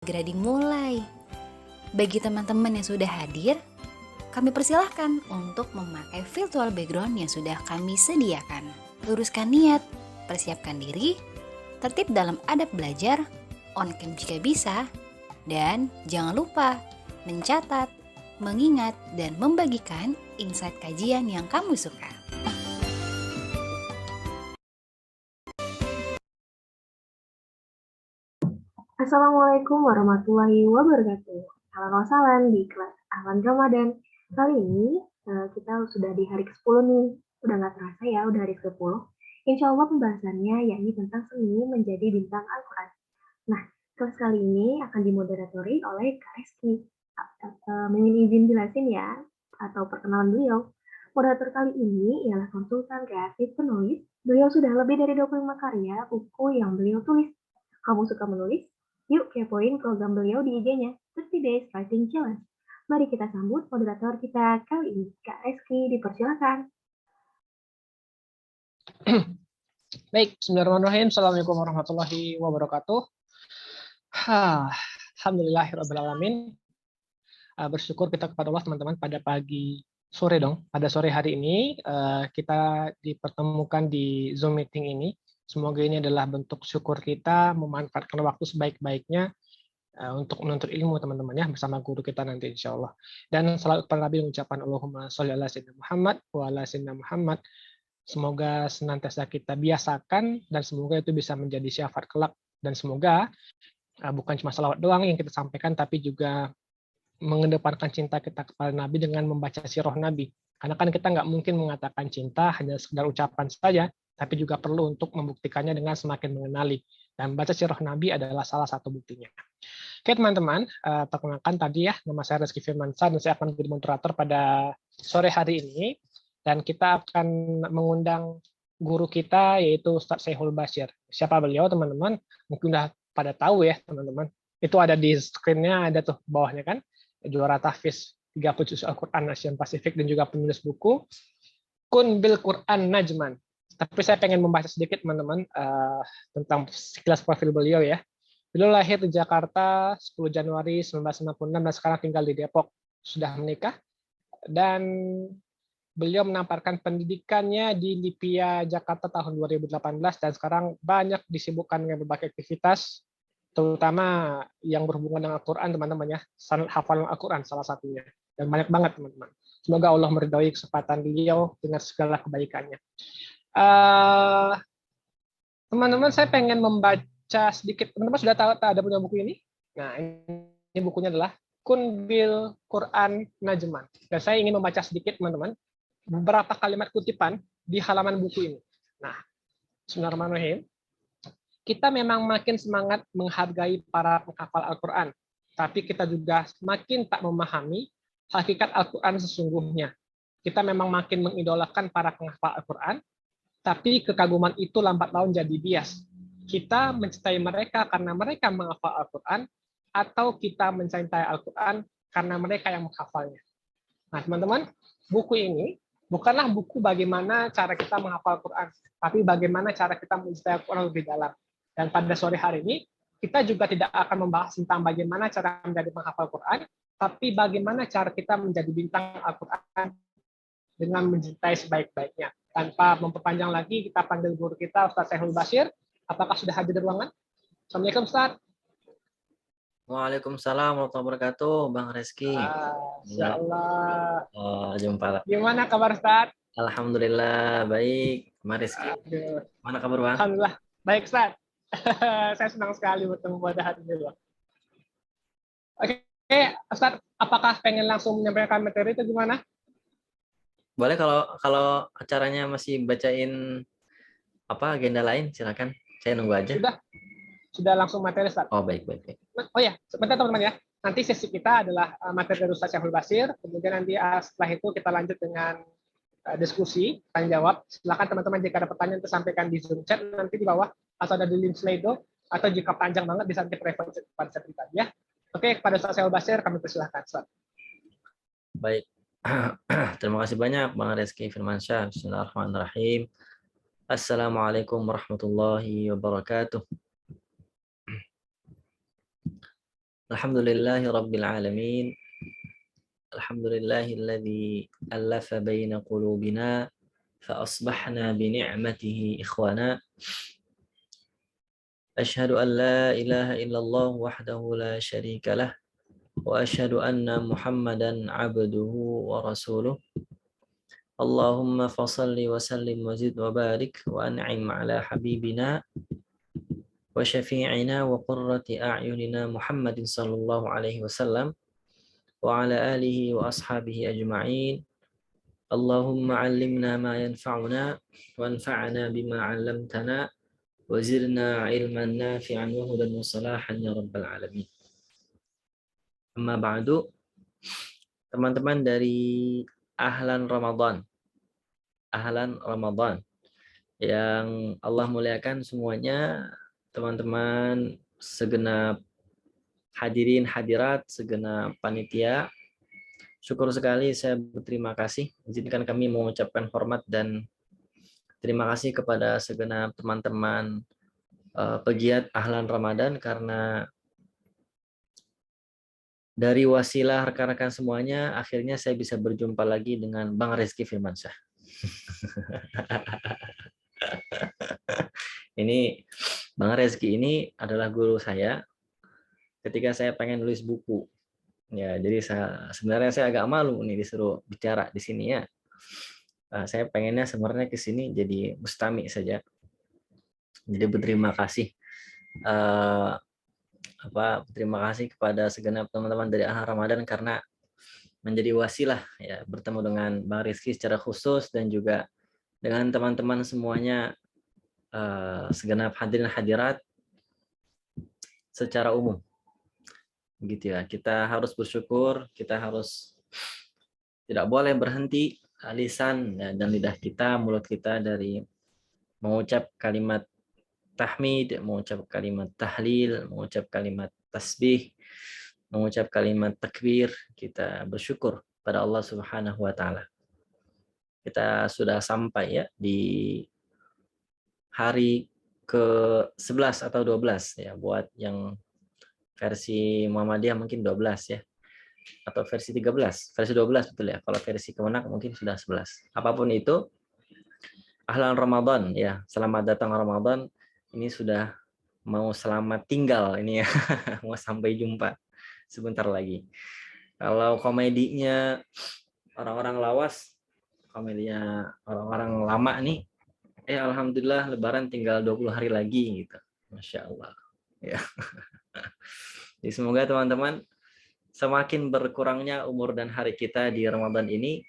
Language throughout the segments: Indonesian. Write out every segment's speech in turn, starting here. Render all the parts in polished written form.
segera dimulai. Bagi teman-teman yang sudah hadir, kami persilahkan untuk memakai virtual background yang sudah kami sediakan. Luruskan niat, persiapkan diri, tertib dalam adab belajar, on cam jika bisa, dan jangan lupa mencatat, mengingat, dan membagikan insight kajian yang kamu suka. Assalamualaikum warahmatullahi wabarakatuh. Salam di kelas Ahlan Ramadan. Kali ini kita sudah di hari ke-10 nih. Udah nggak terasa ya, udah hari ke-10. Insya Allah pembahasannya yakni tentang seni menjadi bintang Al-Quran. Nah, kelas kali ini akan dimoderatori oleh Kak Reski. Ingin izin jelasin ya, atau perkenalan beliau. Moderator kali ini ialah konsultan kreatif penulis. Beliau sudah lebih dari 25 karya buku yang beliau tulis. Kamu suka menulis? Yuk kepoin program beliau di IG-nya, 30 Days Writing Challenge. Mari kita sambut moderator kita kali ini, Kak Reski, dipersilakan. Baik, bismillahirrahmanirrahim. Assalamualaikum warahmatullahi wabarakatuh. Alhamdulillahirrahmanirrahim. Bersyukur kita kepada Allah teman-teman pada pada sore hari ini kita dipertemukan di Zoom meeting ini. Semoga ini adalah bentuk syukur kita memanfaatkan waktu sebaik-baiknya untuk menuntut ilmu teman-teman ya bersama guru kita nanti insya Allah. Dan selalu kepada Nabi mengucapkan Allahumma sholli ala sayyidina Muhammad wa ala sayyidina Muhammad. Semoga senantiasa kita biasakan dan semoga itu bisa menjadi syafaat kelak dan semoga bukan cuma salawat doang yang kita sampaikan tapi juga mengedepankan cinta kita kepada Nabi dengan membaca sirah Nabi. Karena kan kita nggak mungkin mengatakan cinta hanya sekedar ucapan saja, tapi juga perlu untuk membuktikannya dengan semakin mengenali. Dan baca sirah Nabi adalah salah satu buktinya. Oke teman-teman, perkenalkan tadi ya, nama saya Rizky Firmansyah dan saya akan menjadi moderator pada sore hari ini. Dan kita akan mengundang guru kita yaitu Ustadz Syekhul Bashir. Siapa beliau teman-teman? Mungkin udah pada tahu ya teman-teman. Itu ada di screen-nya, ada tuh bawahnya kan. Juara tahfiz 30 juz Al-Quran Asian Pasifik dan juga penulis buku Kun bil Quran Najman. Tapi saya pengen membaca sedikit teman-teman tentang sekilas profil beliau ya. Beliau lahir di Jakarta 10 Januari 1996 dan sekarang tinggal di Depok. Sudah menikah dan beliau menamparkan pendidikannya di Lipia Jakarta tahun 2018 dan sekarang banyak disibukkan dengan berbagai aktivitas terutama yang berhubungan dengan Al-Quran teman-teman ya, hafalan Al-Quran salah satunya dan banyak banget teman-teman. Semoga Allah meridhai kesempatan beliau dengan segala kebaikannya. Teman-teman saya pengen membaca sedikit. Teman-teman sudah tahu ada punya buku ini? Nah ini bukunya adalah Kun bil Quran Najman. Dan saya ingin membaca sedikit teman-teman beberapa kalimat kutipan di halaman buku ini. Nah, bismillahirrahmanirrahim. Kita memang makin semangat menghargai para penghafal Al-Quran, tapi kita juga semakin tak memahami hakikat Al-Quran sesungguhnya. Kita memang makin mengidolakan para penghafal Al-Quran, tapi kekaguman itu lambat laun jadi bias. Kita mencintai mereka karena mereka menghafal Al-Quran, atau kita mencintai Al-Quran karena mereka yang menghafalnya. Nah, teman-teman, buku ini bukanlah buku bagaimana cara kita menghafal Al-Quran, tapi bagaimana cara kita mencintai Al-Quran lebih dalam. Dan pada sore hari ini, kita juga tidak akan membahas tentang bagaimana cara menjadi penghafal Quran, tapi bagaimana cara kita menjadi bintang Al-Quran dengan mencintai sebaik-baiknya. Tanpa memperpanjang lagi, kita panggil guru kita, Ustaz Syekhul Bashir. Apakah sudah hadir di ruangan? Assalamualaikum, Ustaz. Waalaikumsalam warahmatullahi wabarakatuh, Bang Reski. Insya Allah. Jumpa. Gimana kabar, Ustaz? Alhamdulillah, baik. Bang Reski. Mana kabar, Bang? Alhamdulillah. Baik, Ustaz. Saya senang sekali bertemu pada hari ini. Oke, Ustaz, apakah pengen langsung menyampaikan materi itu gimana? Boleh kalau acaranya masih bacain agenda lain, silakan. Saya nunggu aja. Sudah langsung materi, Ustaz. Oh, baik. Oh ya, sebentar teman-teman ya. Nanti sesi kita adalah materi dari Ustaz Syekhul Bashir, kemudian nanti setelah itu kita lanjut dengan diskusi, tanya jawab. Silakan teman-teman jika ada pertanyaan sampaikan di Zoom chat nanti di bawah atau ada di link Slido atau jika panjang banget bisa nanti referensi pada saya pribadi ya. Oke, kepada Ustaz Syekhul Bashir kami persilahkan, Ustaz. Baik. Terima kasih banyak Bang Reski Firmansyah. Bismillahirrahmanirrahim. Assalamualaikum warahmatullahi wabarakatuh. Alhamdulillahi rabbil alamin. Alhamdulillahilladzi allafa baina qulubina fa asbahna bi ni'matihi ikhwana. Asyhadu an la ilaha illallah wahdahu la syarika lah wa asyhadu anna Muhammadan abduhu wa rasuluh. Allahumma fasalli wa sallim wa zid wa barik wa an'im ala habibina wa syafi'ina wa qurrati a'yunina Muhammadin sallallahu alaihi wasallam wa ala alihi wa ashabihi ajma'in. Allahumma 'allimna ma yanfa'una wanfa'na bima 'allamtana wa zidna 'ilman nafi'an wa hudan wa salahan ya rabbal alamin. Amma ba'du, teman-teman dari Ahlan Ramadan yang Allah muliakan semuanya, teman-teman segenap hadirin hadirat, segenap panitia. Syukur sekali, saya berterima kasih. Izinkan kami mengucapkan hormat dan terima kasih kepada segenap teman-teman pegiat Ahlan Ramadan, karena dari wasilah rekan-rekan semuanya, akhirnya saya bisa berjumpa lagi dengan Bang Rizky Firmansyah. Ini Bang Rizky ini adalah guru saya ketika saya pengen nulis buku. Ya, jadi sebenarnya saya agak malu nih disuruh bicara di sini ya. Saya pengennya sebenarnya ke sini jadi mustami saja. Jadi berterima kasih terima kasih kepada segenap teman-teman dari Ahlan Ramadan karena menjadi wasilah ya bertemu dengan Bang Rizky secara khusus dan juga dengan teman-teman semuanya, segenap hadirin hadirat secara umum. Begitu ya, kita harus bersyukur, kita harus tidak boleh berhenti lisan dan lidah kita, mulut kita dari mengucap kalimat tahmid, mengucap kalimat tahlil, mengucap kalimat tasbih, mengucap kalimat takbir. Kita bersyukur pada Allah Subhanahu wa taala. Kita sudah sampai ya di hari ke-11 atau 12 ya, buat yang versi Muhammadiyah mungkin 12 ya, atau versi 13, versi 12 betul ya. Kalau versi Kemenak mungkin sudah 11. Apapun itu, Ahlan Ramadan ya, selamat datang Ramadan. Ini sudah mau selamat tinggal ini ya, mau sampai jumpa sebentar lagi. Kalau komedinya orang-orang lawas, komedinya orang-orang lama nih, alhamdulillah Lebaran tinggal 20 hari lagi gitu. Masya Allah. Ya. Jadi semoga teman-teman semakin berkurangnya umur dan hari kita di Ramadan ini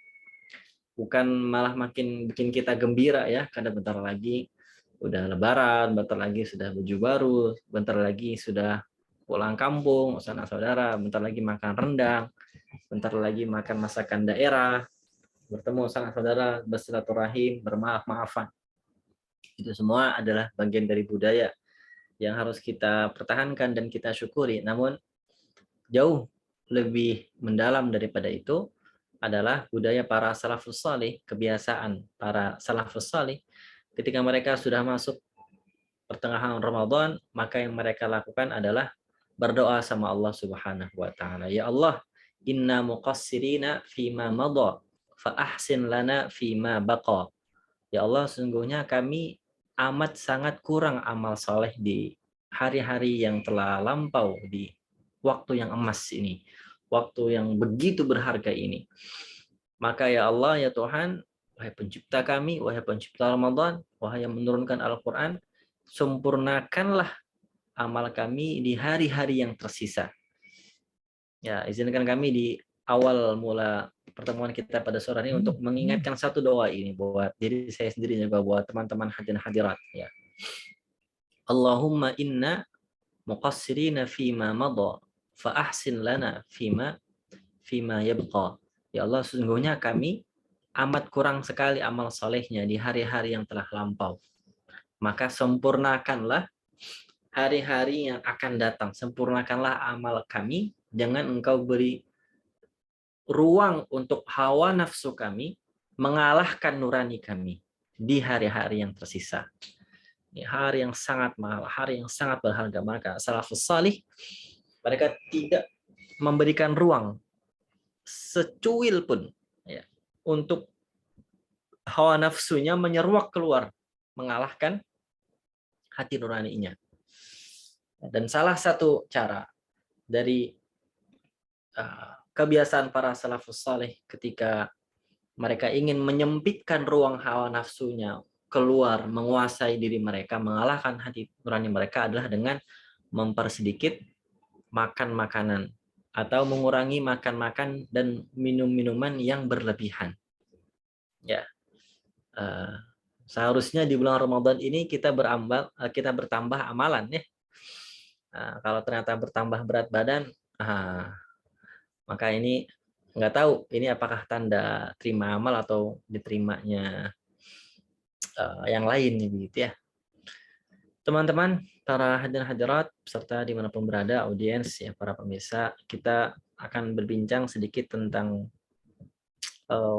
bukan malah makin bikin kita gembira ya, karena bentar lagi udah Lebaran, bentar lagi sudah baju baru, bentar lagi sudah pulang kampung, saudara-saudara, bentar lagi makan rendang, bentar lagi makan masakan daerah, bertemu saudara, bersilaturahim, bermaaf-maafan. Itu semua adalah bagian dari budaya yang harus kita pertahankan dan kita syukuri. Namun jauh lebih mendalam daripada itu adalah budaya para salafus salih, kebiasaan para salafus salih. Ketika mereka sudah masuk pertengahan Ramadan, maka yang mereka lakukan adalah berdoa sama Allah Subhanahu wa taala. Ya Allah, inna muqassirina fima madha fa ahsin lana fima baqa. Ya Allah, sesungguhnya kami amat sangat kurang amal soleh di hari-hari yang telah lampau, di waktu yang emas ini, waktu yang begitu berharga ini. Maka ya Allah, ya Tuhan, wahai pencipta kami, wahai pencipta Ramadan, wahai yang menurunkan Al-Quran, sempurnakanlah amal kami di hari-hari yang tersisa. Ya, izinkan kami di awal mula pertemuan kita pada sore ini untuk mengingatkan satu doa ini buat diri saya sendiri juga buat teman-teman hadirin hadirat ya. Allahumma inna muqassirina fima madha fa ahsin lana fima yabqa. Ya Allah, sesungguhnya kami amat kurang sekali amal solehnya di hari-hari yang telah lampau. Maka sempurnakanlah hari-hari yang akan datang. Sempurnakanlah amal kami. Jangan engkau beri ruang untuk hawa nafsu kami mengalahkan nurani kami di hari-hari yang tersisa. Ini hari yang sangat mahal, hari yang sangat berharga. Maka salafus salih Mereka tidak memberikan ruang secuil pun ya, untuk hawa nafsunya menyeruak keluar, mengalahkan hati nuraninya. Dan salah satu cara dari kebiasaan para salafus saleh ketika mereka ingin menyempitkan ruang hawa nafsunya keluar, menguasai diri mereka, mengalahkan hati nurani mereka adalah dengan mempersedikit makan makanan atau mengurangi makan-makan dan minum-minuman yang berlebihan. Ya, seharusnya di bulan Ramadan ini kita bertambah amalan ya. Kalau ternyata bertambah berat badan, maka ini nggak tahu ini apakah tanda terima amal atau diterimanya yang lain begitu ya. Teman-teman, para hadirin hadirat serta dimanapun berada audiens ya, para pemirsa, kita akan berbincang sedikit tentang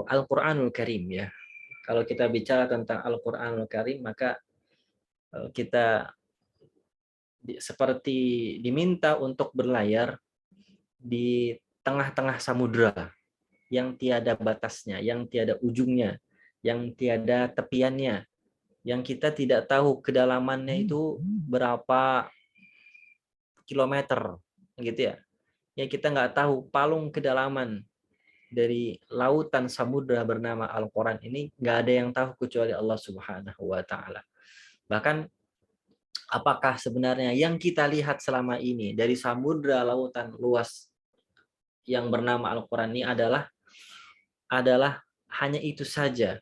Al-Qur'anul Karim ya. Kalau kita bicara tentang Al-Qur'anul Karim, maka kita seperti diminta untuk berlayar di tengah-tengah samudra yang tiada batasnya, yang tiada ujungnya, yang tiada tepiannya, yang kita tidak tahu kedalamannya itu berapa kilometer, gitu ya. Ya kita nggak tahu palung kedalaman dari lautan samudra bernama Al-Quran ini, nggak ada yang tahu kecuali Allah Subhanahu wa Ta'ala. Bahkan apakah sebenarnya yang kita lihat selama ini dari samudra lautan luas yang bernama Al-Quran ini adalah hanya itu saja.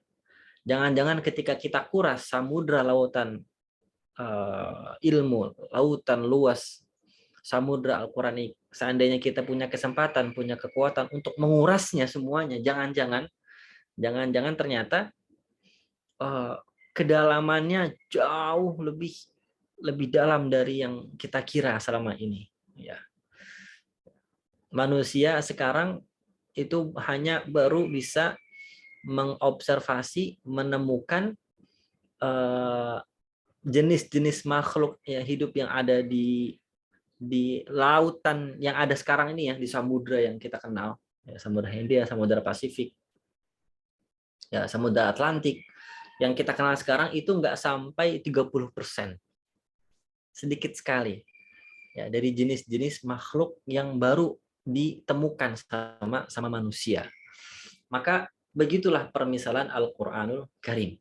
Jangan-jangan ketika kita kuras samudra lautan ilmu, lautan luas samudra Al-Quran ini, seandainya kita punya kesempatan, punya kekuatan untuk mengurasnya semuanya, jangan-jangan ternyata kedalamannya jauh lebih dalam dari yang kita kira selama ini. Ya. Manusia sekarang itu hanya baru bisa mengobservasi, menemukan jenis-jenis makhluk ya, hidup yang ada di lautan yang ada sekarang ini ya, di samudra yang kita kenal ya, samudra Hindia, samudra Pasifik ya, samudra Atlantik yang kita kenal sekarang itu nggak sampai 30%, sedikit sekali ya dari jenis-jenis makhluk yang baru ditemukan sama manusia. Maka begitulah permisalan Al-Qur'anul Karim.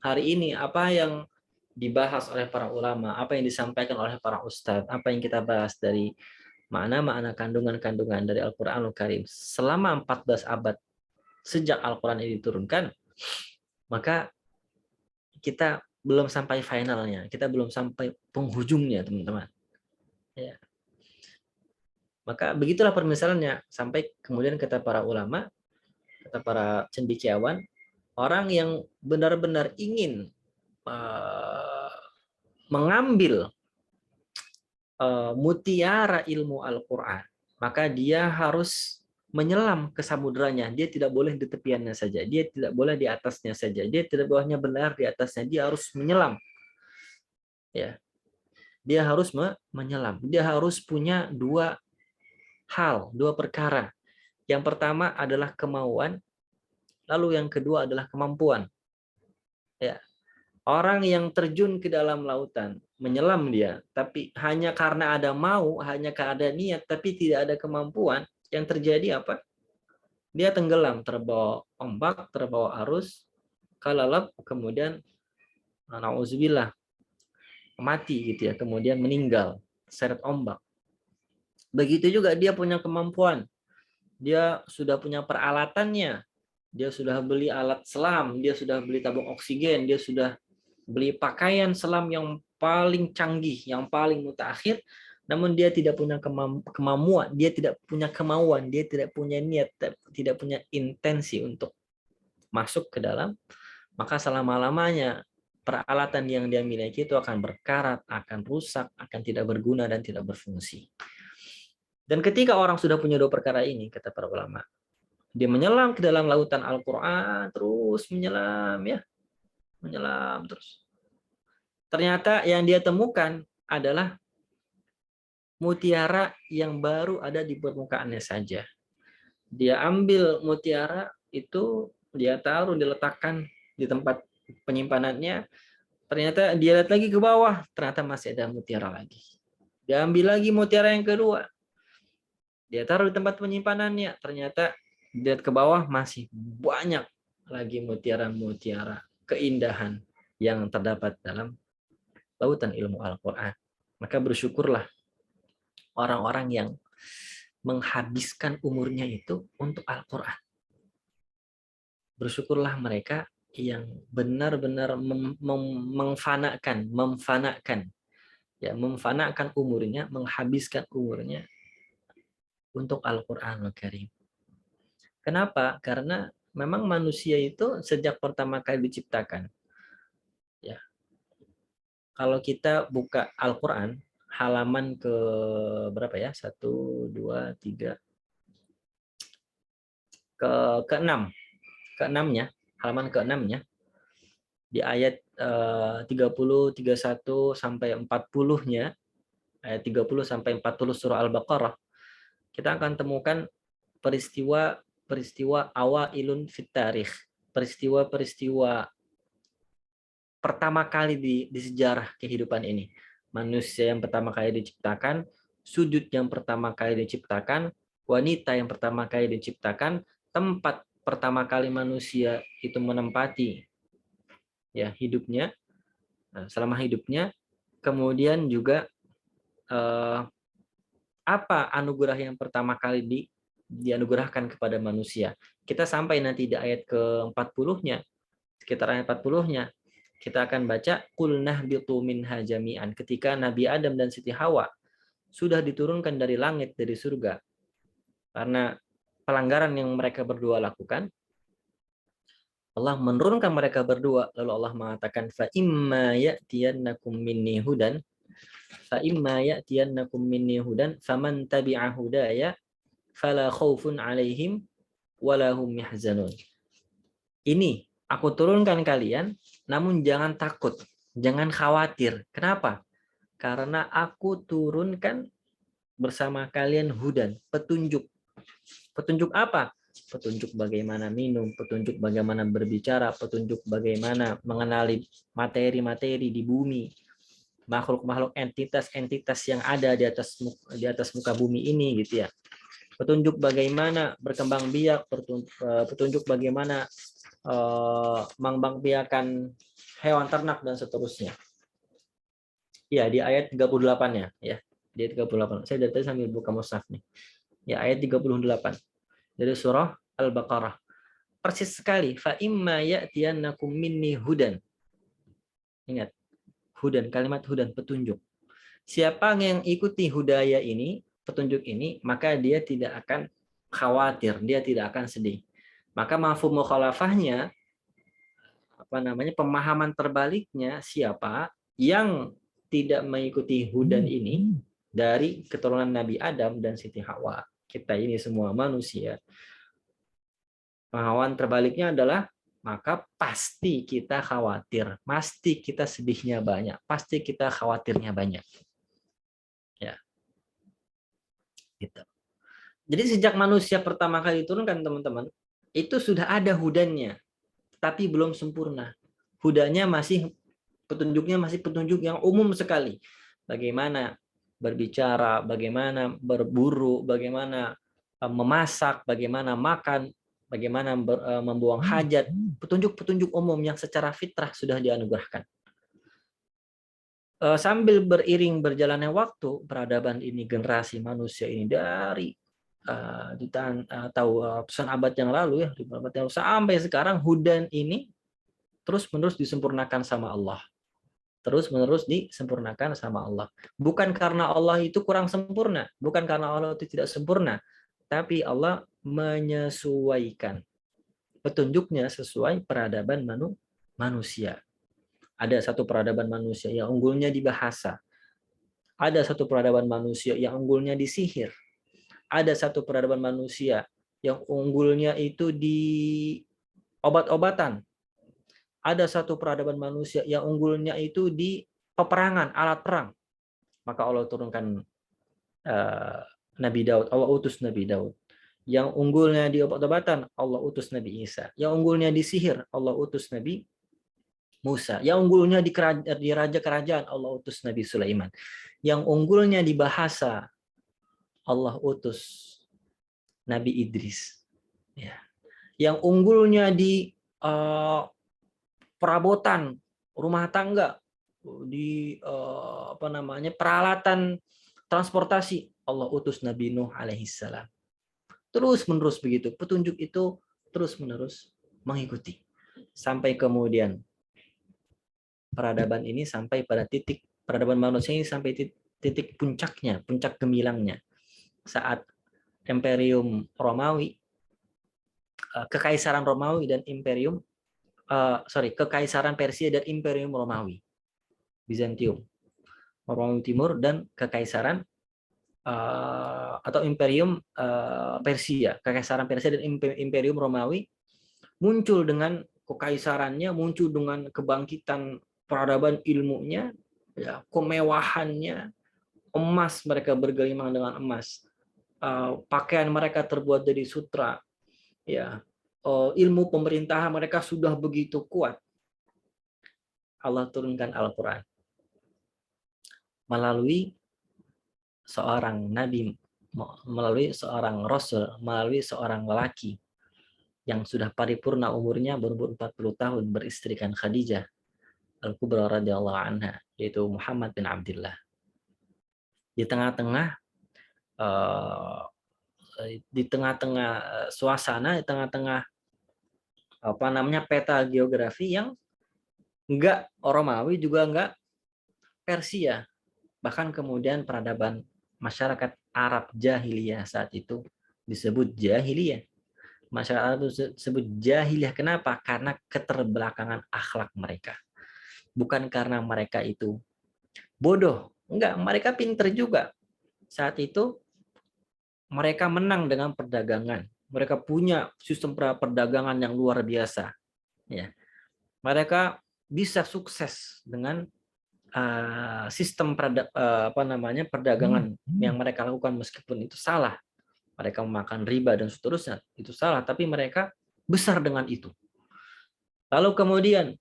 Hari ini apa yang dibahas oleh para ulama, apa yang disampaikan oleh para ustadz, apa yang kita bahas dari makna-makna kandungan-kandungan dari Al-Qur'anul Karim selama 14 abad sejak Al-Qur'an ini diturunkan, maka kita belum sampai finalnya, kita belum sampai penghujungnya, teman-teman. Ya. Maka begitulah permisalannya, sampai kemudian kata para ulama, kata para cendekiawan, orang yang benar-benar ingin mengambil mutiara ilmu Al-Quran, maka dia harus menyelam ke samudranya. Dia tidak boleh di tepiannya saja, dia tidak boleh di atasnya saja, dia tidak bolehnya benar di atasnya, dia harus menyelam. Ya, dia harus menyelam. Dia harus punya dua perkara. Yang pertama adalah kemauan, lalu yang kedua adalah kemampuan. Ya, orang yang terjun ke dalam lautan, menyelam dia, tapi hanya karena ada mau, hanya karena ada niat, tapi tidak ada kemampuan, yang terjadi apa? Dia tenggelam, terbawa ombak, terbawa arus, kalalap, kemudian na'udzubillah, mati gitu ya, kemudian meninggal, seret ombak. Begitu juga dia punya kemampuan, dia sudah punya peralatannya, dia sudah beli alat selam, dia sudah beli tabung oksigen, dia sudah beli pakaian selam yang paling canggih, yang paling mutakhir, namun dia tidak punya kemampuan, dia tidak punya kemauan, dia tidak punya niat, tidak punya intensi untuk masuk ke dalam, maka selama-lamanya peralatan yang dia miliki itu akan berkarat, akan rusak, akan tidak berguna dan tidak berfungsi. Dan ketika orang sudah punya dua perkara ini, kata para ulama, dia menyelam ke dalam lautan Al-Quran, terus menyelam ya, menyelam terus. Ternyata yang dia temukan adalah mutiara yang baru ada di permukaannya saja. Dia ambil mutiara itu, dia taruh, diletakkan di tempat penyimpanannya. Ternyata dia lihat lagi ke bawah, ternyata masih ada mutiara lagi. Dia ambil lagi mutiara yang kedua. Dia taruh di tempat penyimpanannya, ternyata dia lihat ke bawah masih banyak lagi mutiara-mutiara keindahan yang terdapat dalam lautan ilmu Al-Quran. Maka bersyukurlah orang-orang yang menghabiskan umurnya itu untuk Al-Quran. Bersyukurlah mereka yang benar-benar memfanakan umurnya, menghabiskan umurnya untuk Al-Quranul Karim. Kenapa? Karena memang manusia itu sejak pertama kali diciptakan, ya, kalau kita buka Al-Quran halaman ke berapa ya? 1, 2, 3, ke-6, ke-6-nya, halaman ke-6-nya, di ayat 30, 31 sampai 40-nya, ayat 30 sampai 40 surah Al-Baqarah, kita akan temukan peristiwa awailun fit tarikh, peristiwa-peristiwa pertama kali di sejarah kehidupan ini. Manusia yang pertama kali diciptakan, sudut yang pertama kali diciptakan, wanita yang pertama kali diciptakan, tempat pertama kali manusia itu menempati ya hidupnya, selama hidupnya, kemudian juga apa anugerah yang pertama kali dianugerahkan kepada manusia. Kita sampai nanti di ayat ke-40-nya, sekitar ayat 40-nya, kita akan baca qul nahbitu minha jami'an, ketika Nabi Adam dan Siti Hawa sudah diturunkan dari langit, dari surga, karena pelanggaran yang mereka berdua lakukan. Allah menurunkan mereka berdua, lalu Allah mengatakan fa imma ya'tiyannakum minni hudan faman tabi'a hudaya fala khaufun 'alaihim wala hum yahzanun. Ini aku turunkan kalian, namun jangan takut, jangan khawatir. Kenapa? Karena aku turunkan bersama kalian hudan, petunjuk. Petunjuk apa? Petunjuk bagaimana minum, petunjuk bagaimana berbicara, petunjuk bagaimana mengenali materi-materi di bumi, makhluk-makhluk, entitas-entitas yang ada di atas muka bumi ini, gitu ya. Petunjuk bagaimana berkembang biak, petunjuk bagaimana mengembangbiakan hewan ternak dan seterusnya. Ya, di ayat 38-nya ya. Di ayat 38. Saya dari tadi sambil buka mushaf nih. Ya, ayat 38 dari surah Al-Baqarah. Persis sekali, fa imma ya'tiyannakum minni hudan. Ingat, hudan, kalimat hudan, petunjuk. Siapa yang ikuti hudaya ini, petunjuk ini, maka dia tidak akan khawatir, dia tidak akan sedih. Maka mafhum mukhalafahnya, pemahaman terbaliknya, siapa yang tidak mengikuti hudan ini dari keturunan Nabi Adam dan Siti Hawa, kita ini semua manusia, pemahaman terbaliknya adalah maka pasti kita khawatir, pasti kita sedihnya banyak, pasti kita khawatirnya banyak. Ya. Gitu. Jadi sejak manusia pertama kali diturunkan, teman-teman, itu sudah ada hudannya, tapi belum sempurna. Hudannya petunjuknya masih petunjuk yang umum sekali. Bagaimana berbicara, bagaimana berburu, bagaimana memasak, bagaimana makan, bagaimana membuang hajat, petunjuk-petunjuk umum yang secara fitrah sudah dianugerahkan. Sambil beriring berjalannya waktu, peradaban ini, generasi manusia ini dari ratusan abad yang lalu ya, sampai sekarang hudan ini terus-menerus disempurnakan sama Allah. Terus-menerus disempurnakan sama Allah. Bukan karena Allah itu kurang sempurna, bukan karena Allah itu tidak sempurna, tapi Allah menyesuaikan petunjuknya sesuai peradaban manusia. Ada satu peradaban manusia yang unggulnya di bahasa. Ada satu peradaban manusia yang unggulnya di sihir. Ada satu peradaban manusia yang unggulnya itu di obat-obatan. Ada satu peradaban manusia yang unggulnya itu di peperangan, alat perang. Maka Allah turunkan Nabi Daud, Allah utus Nabi Daud. Yang unggulnya di obat-obatan, Allah utus Nabi Isa. Yang unggulnya di sihir, Allah utus Nabi Musa. Yang unggulnya di raja kerajaan, Allah utus Nabi Sulaiman. Yang unggulnya di bahasa, Allah utus Nabi Idris. Ya. Yang unggulnya di perabotan rumah tangga, di peralatan transportasi, Allah utus Nabi Nuh alaihissalam. Terus menerus begitu, petunjuk itu terus menerus mengikuti sampai kemudian peradaban ini sampai pada titik, peradaban manusia ini sampai titik puncaknya, puncak gemilangnya saat Imperium Romawi, Kekaisaran Romawi dan Kekaisaran Persia dan Imperium Romawi, Bizantium, Romawi Timur dan Kekaisaran atau Imperium Persia, Kekaisaran Persia dan Imperium Romawi muncul dengan kekaisarannya, muncul dengan kebangkitan peradaban ilmunya, ya, kemewahannya, emas, mereka bergelimang dengan emas, pakaian mereka terbuat dari sutra, ya, ilmu pemerintahan mereka sudah begitu kuat. Allah turunkan Al-Quran melalui seorang nabi, melalui seorang rasul, melalui seorang lelaki yang sudah paripurna umurnya, berumur 40 tahun, beristrikan Khadijah Al-Kubra radhiyallahu anha, yaitu Muhammad bin Abdullah. Di tengah-tengah suasana, di tengah-tengah peta geografi yang enggak Romawi juga enggak Persia, bahkan kemudian peradaban masyarakat Arab jahiliyah saat itu disebut jahiliyah. Masyarakat Arab itu disebut jahiliyah. Kenapa? Karena keterbelakangan akhlak mereka. Bukan karena mereka itu bodoh. Enggak, mereka pinter juga. Saat itu mereka menang dengan perdagangan. Mereka punya sistem perdagangan yang luar biasa. Ya. Mereka bisa sukses dengan sistem perdagangan yang mereka lakukan, meskipun itu salah. Mereka memakan riba dan seterusnya, itu salah, tapi mereka besar dengan itu. Lalu kemudian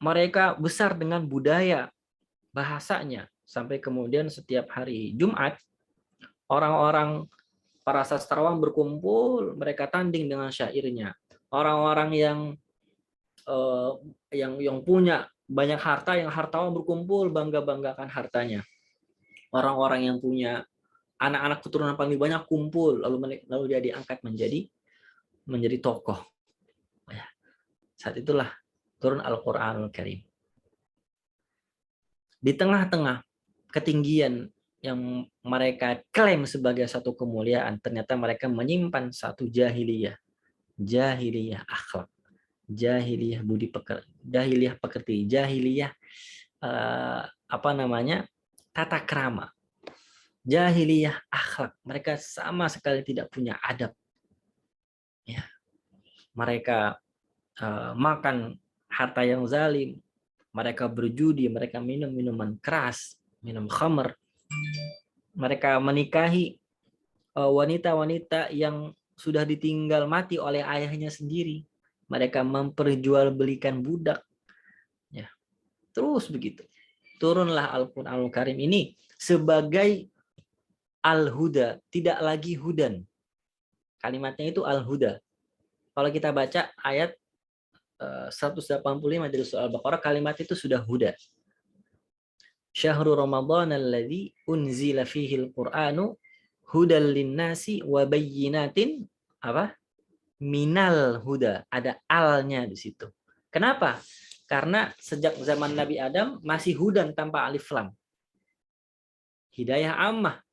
mereka besar dengan budaya, bahasanya, sampai kemudian setiap hari Jumat orang-orang, para sastrawan berkumpul, mereka tanding dengan syairnya. Orang-orang yang punya banyak harta, yang hartawan berkumpul, bangga-banggakan hartanya. Orang-orang yang punya anak-anak keturunan paling banyak kumpul, lalu dia diangkat menjadi tokoh. Ya. Saat itulah turun Al-Qur'anul Karim. Di tengah-tengah ketinggian yang mereka klaim sebagai satu kemuliaan, ternyata mereka menyimpan satu jahiliyah akhlak, jahiliyah budi pekerti, jahiliyah tata krama, jahiliyah akhlak. Mereka sama sekali tidak punya adab. Ya. Mereka makan harta yang zalim, mereka berjudi, mereka minum minuman keras, minum khamr, mereka menikahi wanita-wanita yang sudah ditinggal mati oleh ayahnya sendiri. Mereka memperjualbelikan budak. Ya. Terus begitu. Turunlah Al-Qur'anul Karim ini sebagai Al-Huda, tidak lagi Hudan. Kalimatnya itu Al-Huda. Kalau kita baca ayat 185 dari surah Al-Baqarah, kalimat itu sudah Huda. Syahrul Ramadan alladzi unzila fihi al-Qur'anu hudal linnasi wa bayyinatin minal huda. Ada alnya di situ. Kenapa? Karena sejak zaman Nabi Adam masih hudan tanpa alif lam. Hidayah ammah.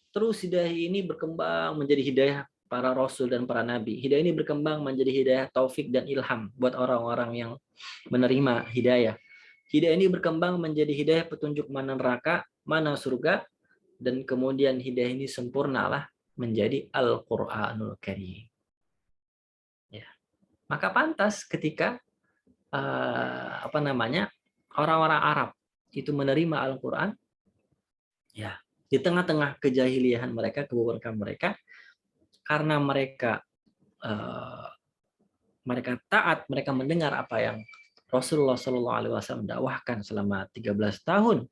Terus hidayah ini berkembang menjadi hidayah para rasul dan para nabi. Hidayah ini berkembang menjadi hidayah taufik dan ilham buat orang-orang yang menerima hidayah. Hidayah ini berkembang menjadi hidayah petunjuk mana neraka, mana surga, dan kemudian hidayah ini sempurnalah menjadi Al-Qur'anul Karim. Ya. Maka pantas ketika orang-orang Arab itu menerima Al-Qur'an, ya, Di tengah-tengah kejahiliahan mereka, keburukan mereka, karena mereka taat, mereka mendengar apa yang Rasulullah SAW dakwahkan selama 13 tahun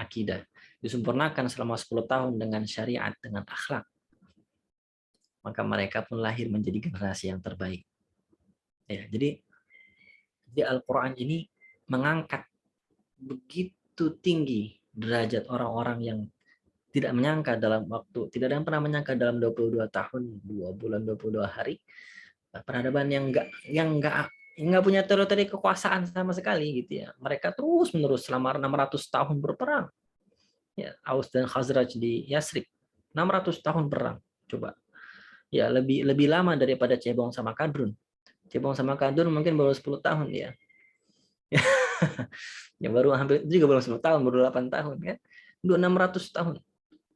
akidah, disempurnakan selama 10 tahun dengan syariat, dengan akhlak. Maka mereka pun lahir menjadi generasi yang terbaik. Ya, jadi di Al-Quran ini mengangkat begitu tinggi derajat orang-orang yang tidak menyangka dalam waktu, tidak ada yang pernah menyangka dalam 22 tahun, 2 bulan, 22 hari, peradaban yang nggak punya teritori kekuasaan sama sekali gitu ya. Mereka terus menerus selama 600 tahun berperang. Ya, Aus dan Khazraj di Yasrib 600 tahun perang. Coba. Ya, lebih lama daripada Cebong sama Kadrun. Cebong sama Kadrun mungkin baru 10 tahun ya. Ya baru hampir juga belum 10 tahun, baru 8 tahun ya. 600 tahun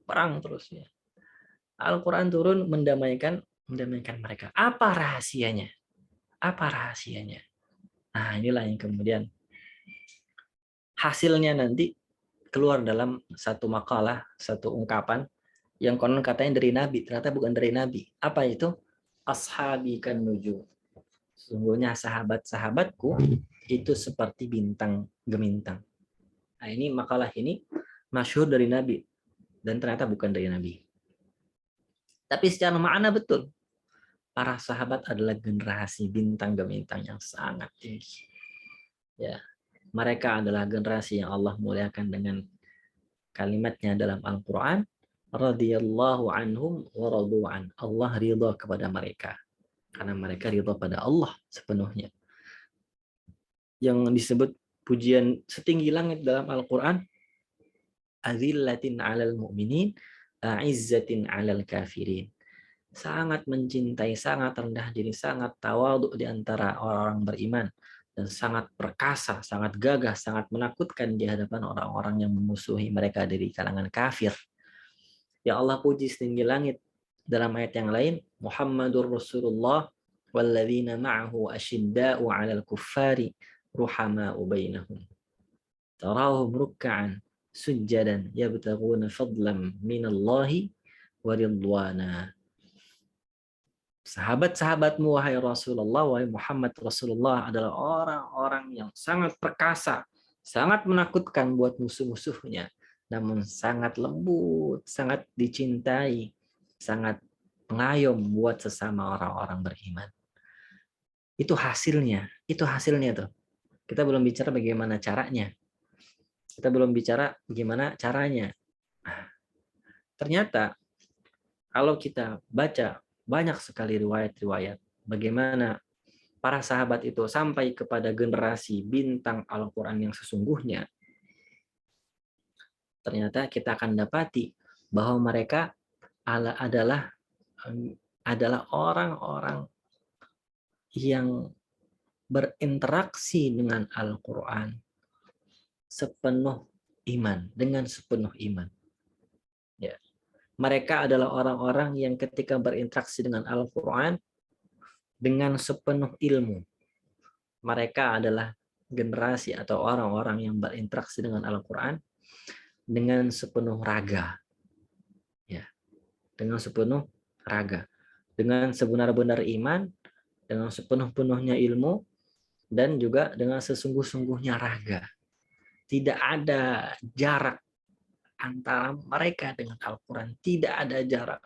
perang terus ya. Al-Qur'an turun mendamaikan mereka. Apa rahasianya? Apa rahasianya? Nah, inilah yang kemudian hasilnya nanti keluar dalam satu makalah, satu ungkapan yang konon katanya dari Nabi, ternyata bukan dari Nabi. Apa itu? Ashabi kan nujum. Sesungguhnya sahabat-sahabatku itu seperti bintang gemintang. Nah, ini makalah ini masyhur dari Nabi dan ternyata bukan dari Nabi. Tapi secara makna betul. Para sahabat adalah generasi bintang gemintang yang sangat tinggi. Ya, mereka adalah generasi yang Allah muliakan dengan kalimatnya dalam Al-Quran. Radiyallahu anhum wa radu'an. Allah ridha kepada mereka. Karena mereka ridha pada Allah sepenuhnya. Yang disebut pujian setinggi langit dalam Al-Quran. Azillatin 'alal mu'minin, a'izzatin 'alal kafirin. Sangat mencintai, sangat rendah diri, sangat tawadhu di antara orang-orang beriman, dan sangat perkasa, sangat gagah, sangat menakutkan di hadapan orang-orang yang memusuhi mereka dari kalangan kafir. Ya Allah puji setinggi langit dalam ayat yang lain, Muhammadur Rasulullah walladzina ma'ahu asyidda'u 'alal kuffari ruhama'u bainahum. Tarahum ruk'an sujjadan yabtaghuna fadlan minallahi wa ridwana. Sahabat-sahabatmu wahai Rasulullah, wahai Muhammad Rasulullah adalah orang-orang yang sangat perkasa, sangat menakutkan buat musuh-musuhnya, namun sangat lembut, sangat dicintai, sangat pengayom buat sesama orang-orang beriman. Itu hasilnya tuh. Kita belum bicara bagaimana caranya. Kita belum bicara bagaimana caranya. Ternyata kalau kita baca banyak sekali riwayat-riwayat bagaimana para sahabat itu sampai kepada generasi bintang Al-Quran yang sesungguhnya. Ternyata kita akan dapati bahwa mereka adalah orang-orang yang berinteraksi dengan Al-Quran dengan sepenuh iman. Ya. Mereka adalah orang-orang yang ketika berinteraksi dengan Al-Quran dengan sepenuh ilmu. Mereka adalah generasi atau orang-orang yang berinteraksi dengan Al-Quran dengan sepenuh raga. Ya, dengan sepenuh raga. Dengan sebenar-benar iman, dengan sepenuh-penuhnya ilmu, dan juga dengan sesungguh-sungguhnya raga. Tidak ada jarak antara mereka dengan Al-Quran, tidak ada jarak.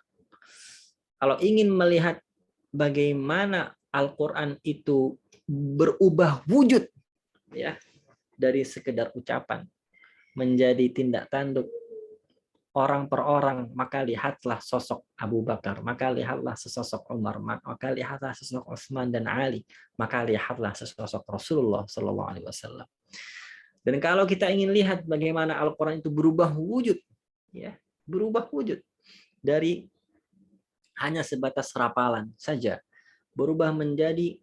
Kalau ingin melihat bagaimana Al-Quran itu berubah wujud, ya, dari sekedar ucapan menjadi tindak tanduk orang per orang, maka lihatlah sosok Abu Bakar, maka lihatlah sesosok Umar, maka lihatlah sosok Utsman dan Ali, maka lihatlah sesosok Rasulullah SAW. Dan kalau kita ingin lihat bagaimana Al-Quran itu berubah wujud, ya, berubah wujud dari hanya sebatas rapalan saja, berubah menjadi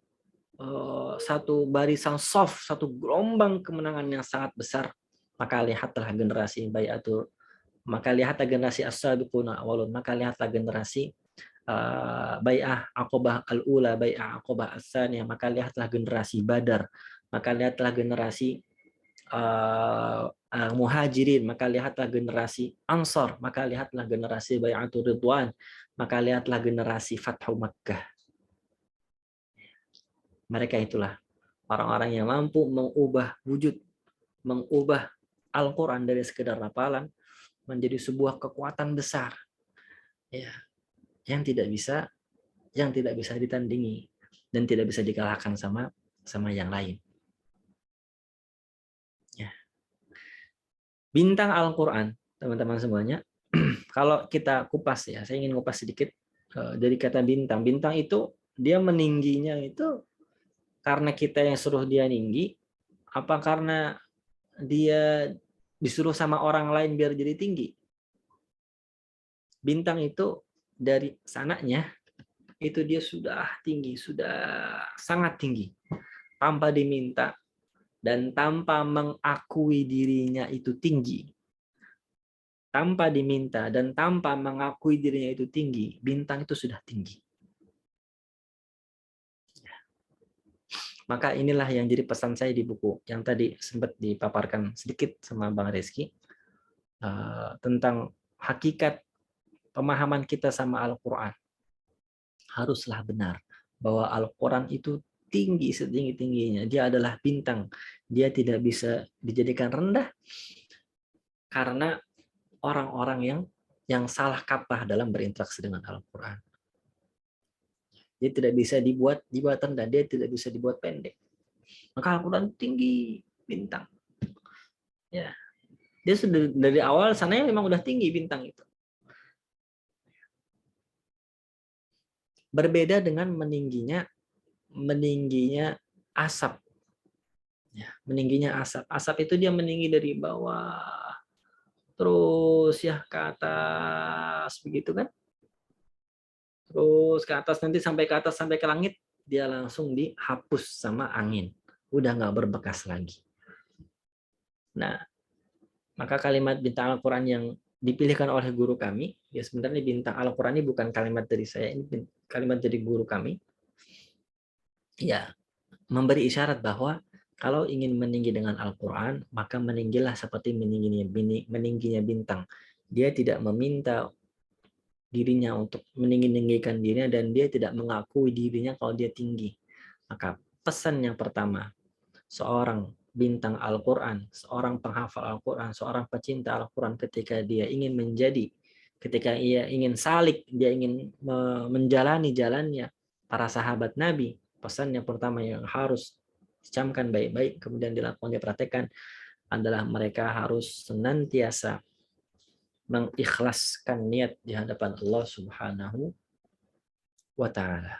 satu barisan soft, satu gelombang kemenangan yang sangat besar, maka lihatlah generasi generasi as-sabiquna awalun, maka lihatlah generasi Bai'ah Aqabah al-Ula, Bai'ah Aqabah as-Tsaniyah, maka lihatlah generasi Badar, maka lihatlah generasi Muhajirin, maka lihatlah generasi Ansor, maka lihatlah generasi Bai'atul Ridwan, maka lihatlah generasi Fathu Makkah. Mereka itulah orang-orang yang mampu mengubah wujud, mengubah Al-Quran dari sekedar hafalan menjadi sebuah kekuatan besar, ya, yang tidak bisa ditandingi dan tidak bisa dikalahkan sama yang lain. Ya. Bintang Al-Quran, teman-teman semuanya, kalau kita kupas ya, saya ingin kupas sedikit dari kata bintang. Bintang itu dia meningginya itu karena kita yang suruh dia tinggi, apa karena dia disuruh sama orang lain biar jadi tinggi? Bintang itu dari sananya itu dia sudah tinggi, sudah sangat tinggi, tanpa diminta dan tanpa mengakui dirinya itu tinggi. Tanpa diminta dan tanpa mengakui dirinya itu tinggi, bintang itu sudah tinggi. Maka inilah yang jadi pesan saya di buku yang tadi sempat dipaparkan sedikit sama Bang Rizky tentang hakikat pemahaman kita sama Al-Quran. Haruslah benar bahwa Al-Quran itu tinggi setinggi-tingginya. Dia adalah bintang. Dia tidak bisa dijadikan rendah karena orang-orang yang salah kaprah dalam berinteraksi dengan Al-Quran. Dia tidak bisa dibuat rendah, dia tidak bisa dibuat pendek. Maka Al-Quran tinggi bintang. Ya, dia sudah dari awal sananya memang udah tinggi bintang itu. Berbeda dengan meningginya asap. Ya, meningginya asap. Asap itu dia meninggi dari bawah terus ya ke atas begitu kan? Terus ke atas nanti sampai ke atas sampai ke langit dia langsung dihapus sama angin. Udah nggak berbekas lagi. Nah, maka kalimat bintang Al-Quran yang dipilihkan oleh guru kami, ya sebenarnya bintang Al-Quran ini bukan kalimat dari saya, ini kalimat dari guru kami. Ya, memberi isyarat bahwa kalau ingin meninggi dengan Al-Quran, maka meninggilah seperti meningginya bintang. Dia tidak meminta dirinya untuk meninggikan dirinya dan dia tidak mengakui dirinya kalau dia tinggi. Maka pesan yang pertama, seorang bintang Al-Quran, seorang penghafal Al-Quran, seorang pecinta Al-Quran ketika ia ingin salik, dia ingin menjalani jalannya para sahabat Nabi, pesan yang pertama yang harus dicamkan baik-baik, kemudian dilakukan, dipraktekkan adalah mereka harus senantiasa mengikhlaskan niat di hadapan Allah Subhanahu wa Ta'ala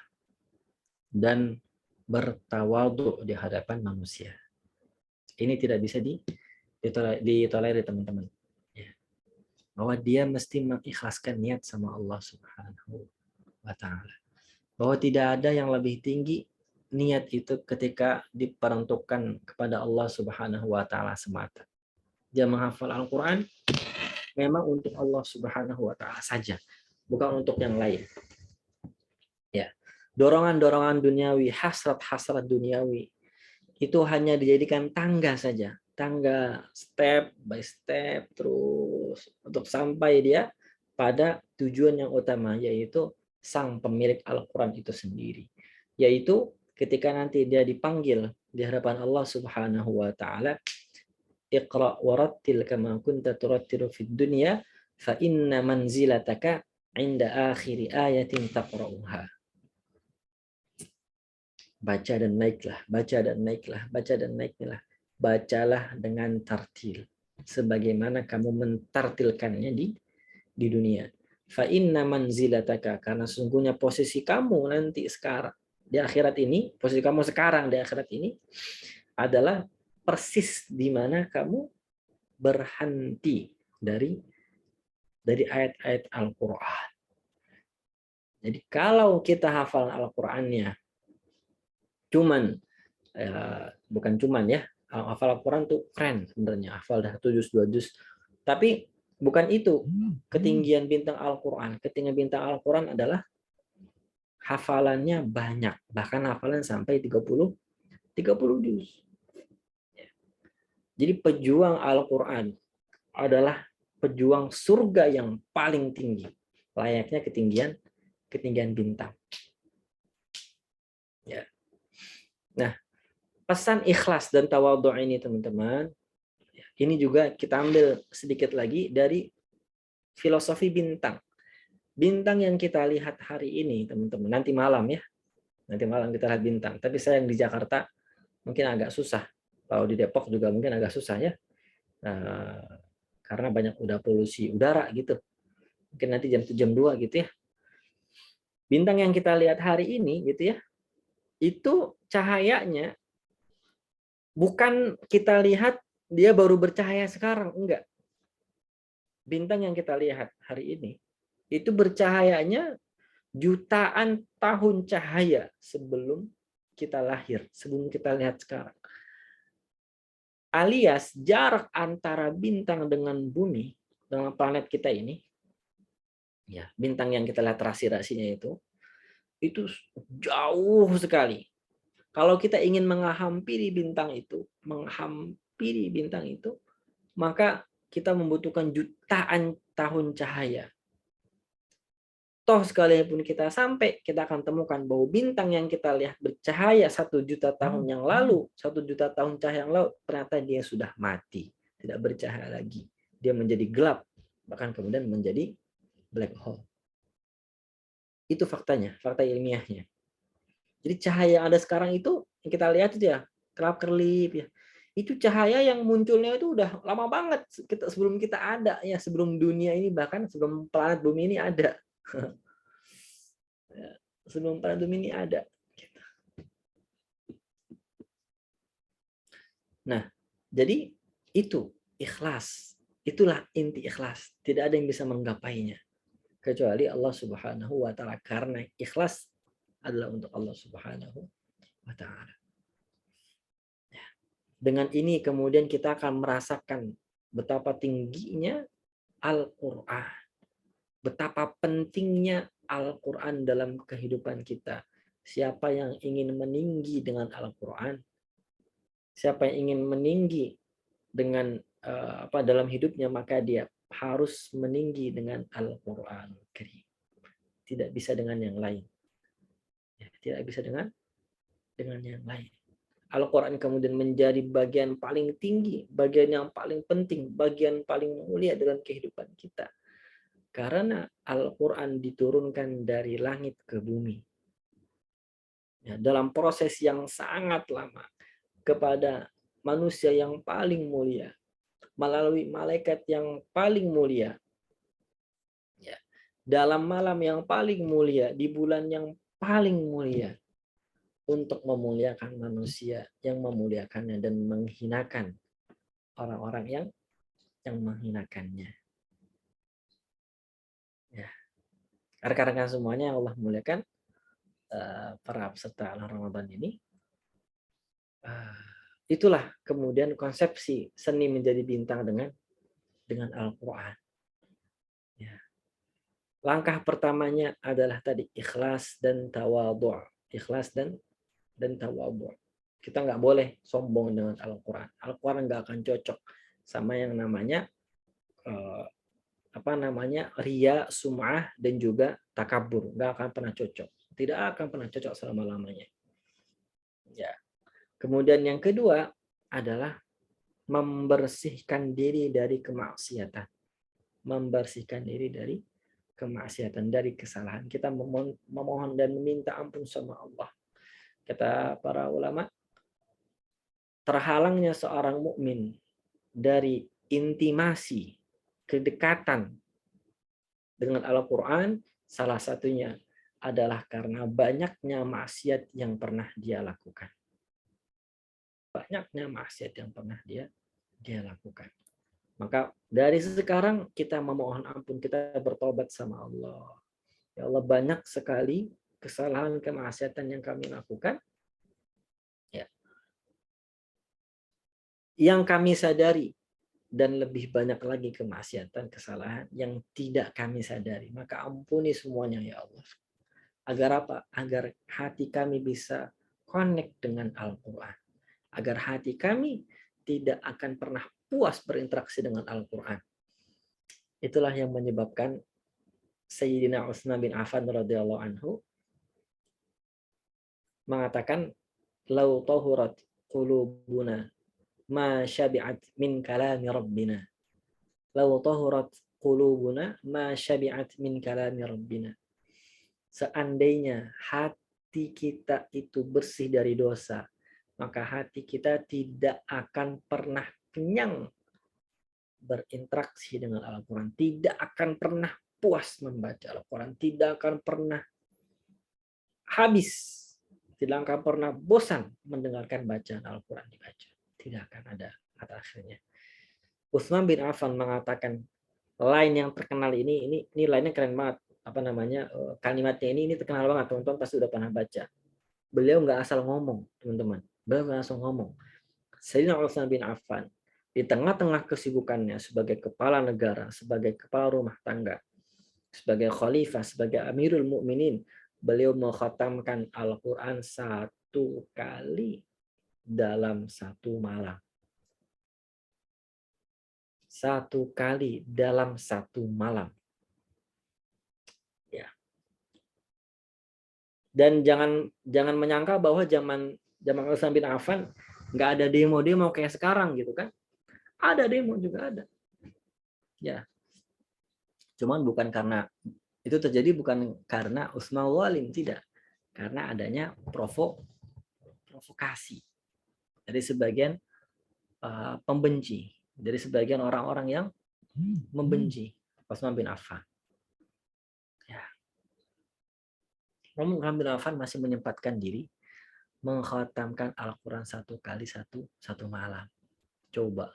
dan bertawadhu di hadapan manusia. Ini tidak bisa ditolerir teman-teman. Ya. Bahwa dia mesti mengikhlaskan niat sama Allah Subhanahu wa Ta'ala. Bahwa tidak ada yang lebih tinggi niat itu ketika diperuntukkan kepada Allah Subhanahu wa Ta'ala semata. Dia menghafal Al-Quran memang untuk Allah Subhanahu wa Ta'ala saja, bukan untuk yang lain. Ya. Dorongan-dorongan duniawi, hasrat-hasrat duniawi itu hanya dijadikan tangga saja, tangga step by step terus untuk sampai dia pada tujuan yang utama, yaitu sang pemilik Al-Quran itu sendiri, yaitu ketika nanti dia dipanggil di hadapan Allah Subhanahu wa Ta'ala, Iqra warattil kama kunta turattilu fid dunya fa inna manzilataka 'inda akhiri ayatin taqra'uha. Baca dan naiklah, baca dan naiklah, baca dan naiklah. Bacalah dengan tartil sebagaimana kamu mentartilkannya di dunia. Fa inna manzilataka, karena sesungguhnya posisi kamu nanti sekarang di akhirat ini, posisi kamu sekarang di akhirat ini adalah persis di mana kamu berhenti dari ayat-ayat Al-Quran. Jadi kalau kita hafal Al-Qurannya bukan cuman ya, hafal Al-Quran tuh keren sebenarnya, hafal dah 7 juz 2 juz, tapi bukan itu ketinggian bintang Al-Quran. Ketinggian bintang Al-Quran adalah hafalannya banyak, bahkan hafalan sampai 30 juz. Jadi pejuang Al-Quran adalah pejuang surga yang paling tinggi, layaknya ketinggian bintang. Ya. Nah, pesan ikhlas dan tawadhu ini teman-teman, ini juga kita ambil sedikit lagi dari filosofi bintang. Bintang yang kita lihat hari ini teman-teman, nanti malam ya, nanti malam kita lihat bintang. Tapi sayang di Jakarta mungkin agak susah. Kalau di Depok juga mungkin agak susah ya, karena banyak udah polusi udara gitu. Mungkin nanti jam 2 gitu ya. Bintang yang kita lihat hari ini gitu ya, itu cahayanya bukan kita lihat dia baru bercahaya sekarang, enggak. Bintang yang kita lihat hari ini itu bercahayanya jutaan tahun cahaya sebelum kita lahir, sebelum kita lihat sekarang. Alias jarak antara bintang dengan bumi, dengan planet kita ini, ya bintang yang kita lihat rasi-rasinya itu jauh sekali. Kalau kita ingin menghampiri bintang itu, maka kita membutuhkan jutaan tahun cahaya. Toh sekalipun kita sampai, kita akan temukan bahwa bintang yang kita lihat bercahaya 1.000.000 tahun yang lalu, 1.000.000 tahun cahaya yang lalu, ternyata dia sudah mati, tidak bercahaya lagi. Dia menjadi gelap, bahkan kemudian menjadi black hole. Itu faktanya, fakta ilmiahnya. Jadi cahaya yang ada sekarang itu, yang kita lihat itu ya, kerap-kerlip ya. Itu cahaya yang munculnya itu udah lama banget sebelum kita ada ya, sebelum dunia ini, bahkan sebelum planet bumi ini ada. Sebelum planet bumi ini ada. Nah, jadi itu ikhlas. Itulah inti ikhlas. Tidak ada yang bisa menggapainya kecuali Allah Subhanahu wa taala, karena ikhlas adalah untuk Allah Subhanahu wa taala. Dengan ini kemudian kita akan merasakan betapa tingginya Al-Qur'an. Betapa pentingnya Al-Quran dalam kehidupan kita. Siapa yang ingin meninggi dengan Al-Quran, siapa yang ingin meninggi dengan dalam hidupnya, maka dia harus meninggi dengan Al-Quran. Tidak bisa dengan yang lain. Tidak bisa dengan yang lain. Al-Quran kemudian menjadi bagian paling tinggi, bagian yang paling penting, bagian paling mulia dalam kehidupan kita. Karena Al-Quran diturunkan dari langit ke bumi. Ya, dalam proses yang sangat lama kepada manusia yang paling mulia, melalui malaikat yang paling mulia. Ya, dalam malam yang paling mulia, di bulan yang paling mulia, untuk memuliakan manusia yang memuliakannya dan menghinakan orang-orang yang menghinakannya. Ya. Rekan-rekan semuanya yang Allah muliakan, para peserta Ramadan ini, itulah kemudian konsepsi seni menjadi bintang dengan Al-Quran. Ya. Langkah pertamanya adalah tadi ikhlas dan tawadhu. Ikhlas dan tawadhu. Kita nggak boleh sombong dengan Al-Quran. Al-Quran nggak akan cocok sama yang namanya riya, sum'ah, dan juga takabur. Nggak akan pernah cocok. Tidak akan pernah cocok selama-lamanya. Ya. Kemudian yang kedua adalah membersihkan diri dari kemaksiatan. Membersihkan diri dari kemaksiatan, dari kesalahan. Kita memohon dan meminta ampun sama Allah. Kata para ulama, terhalangnya seorang mukmin dari intimasi, kedekatan dengan Al-Quran, salah satunya adalah karena banyaknya maksiat yang pernah dia lakukan. Banyaknya maksiat yang pernah dia lakukan. Maka dari sekarang kita memohon ampun, kita bertobat sama Allah. Ya Allah, banyak sekali kesalahan, kemaksiatan yang kami lakukan. Ya. Yang kami sadari, dan lebih banyak lagi kemaksiatan, kesalahan yang tidak kami sadari. Maka ampuni semuanya ya Allah. Agar apa? Agar hati kami bisa connect dengan Al-Quran. Agar hati kami tidak akan pernah puas berinteraksi dengan Al-Quran. Itulah yang menyebabkan Sayyidina Utsman bin Affan radhiyallahu anhu mengatakan, "Lau tahurat qulubuna ma syabi'at min kalami rabbina. Lau tahurat qulubuna ma syabi'at min kalami rabbina." Seandainya hati kita itu bersih dari dosa, maka hati kita tidak akan pernah kenyang berinteraksi dengan Al-Quran, tidak akan pernah puas membaca Al-Quran, tidak akan pernah habis, tidak akan pernah bosan mendengarkan bacaan Al-Quran dibaca. Tidak akan ada kata akhirnya. Utsman bin Affan mengatakan, line yang terkenal ini line-nya keren banget. Apa namanya, kalimatnya ini terkenal banget, teman-teman pasti udah pernah baca. Beliau nggak asal ngomong, teman-teman. Beliau nggak asal ngomong. Sayyidina Utsman bin Affan di tengah-tengah kesibukannya sebagai kepala negara, sebagai kepala rumah tangga, sebagai khalifah, sebagai Amirul Mukminin, beliau mengkhatamkan Al-Quran 1 kali dalam 1 malam. 1 kali dalam 1 malam. Ya. Dan jangan menyangka bahwa zaman Utsman bin Affan nggak ada demo-demo kayak sekarang gitu kan. Ada demo juga ada. Ya. Cuman bukan karena itu terjadi bukan karena Utsman zalim, tidak. Karena adanya provokasi dari sebagian pembenci, dari sebagian orang-orang yang membenci Utsman bin Affan. Ya. Namun Utsman bin Affan masih menyempatkan diri mengkhatamkan Al-Quran 1 kali 1 malam. Coba.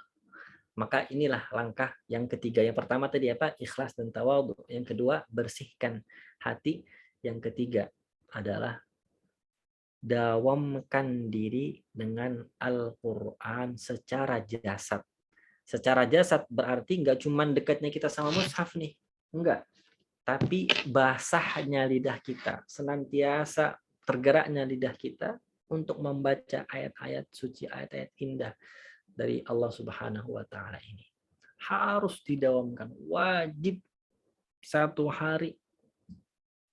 Maka inilah langkah yang ketiga. Yang pertama tadi apa? Ikhlas dan tawadhu. Yang kedua, bersihkan hati. Yang ketiga adalah dawamkan diri dengan Al-Quran secara jasad. Secara jasad berarti nggak cuma dekatnya kita sama mushaf nih. Enggak. Tapi basahnya lidah kita. Senantiasa tergeraknya lidah kita untuk membaca ayat-ayat suci, ayat-ayat indah dari Allah Subhanahu wa Ta'ala ini. Harus didawamkan, wajib 1 hari,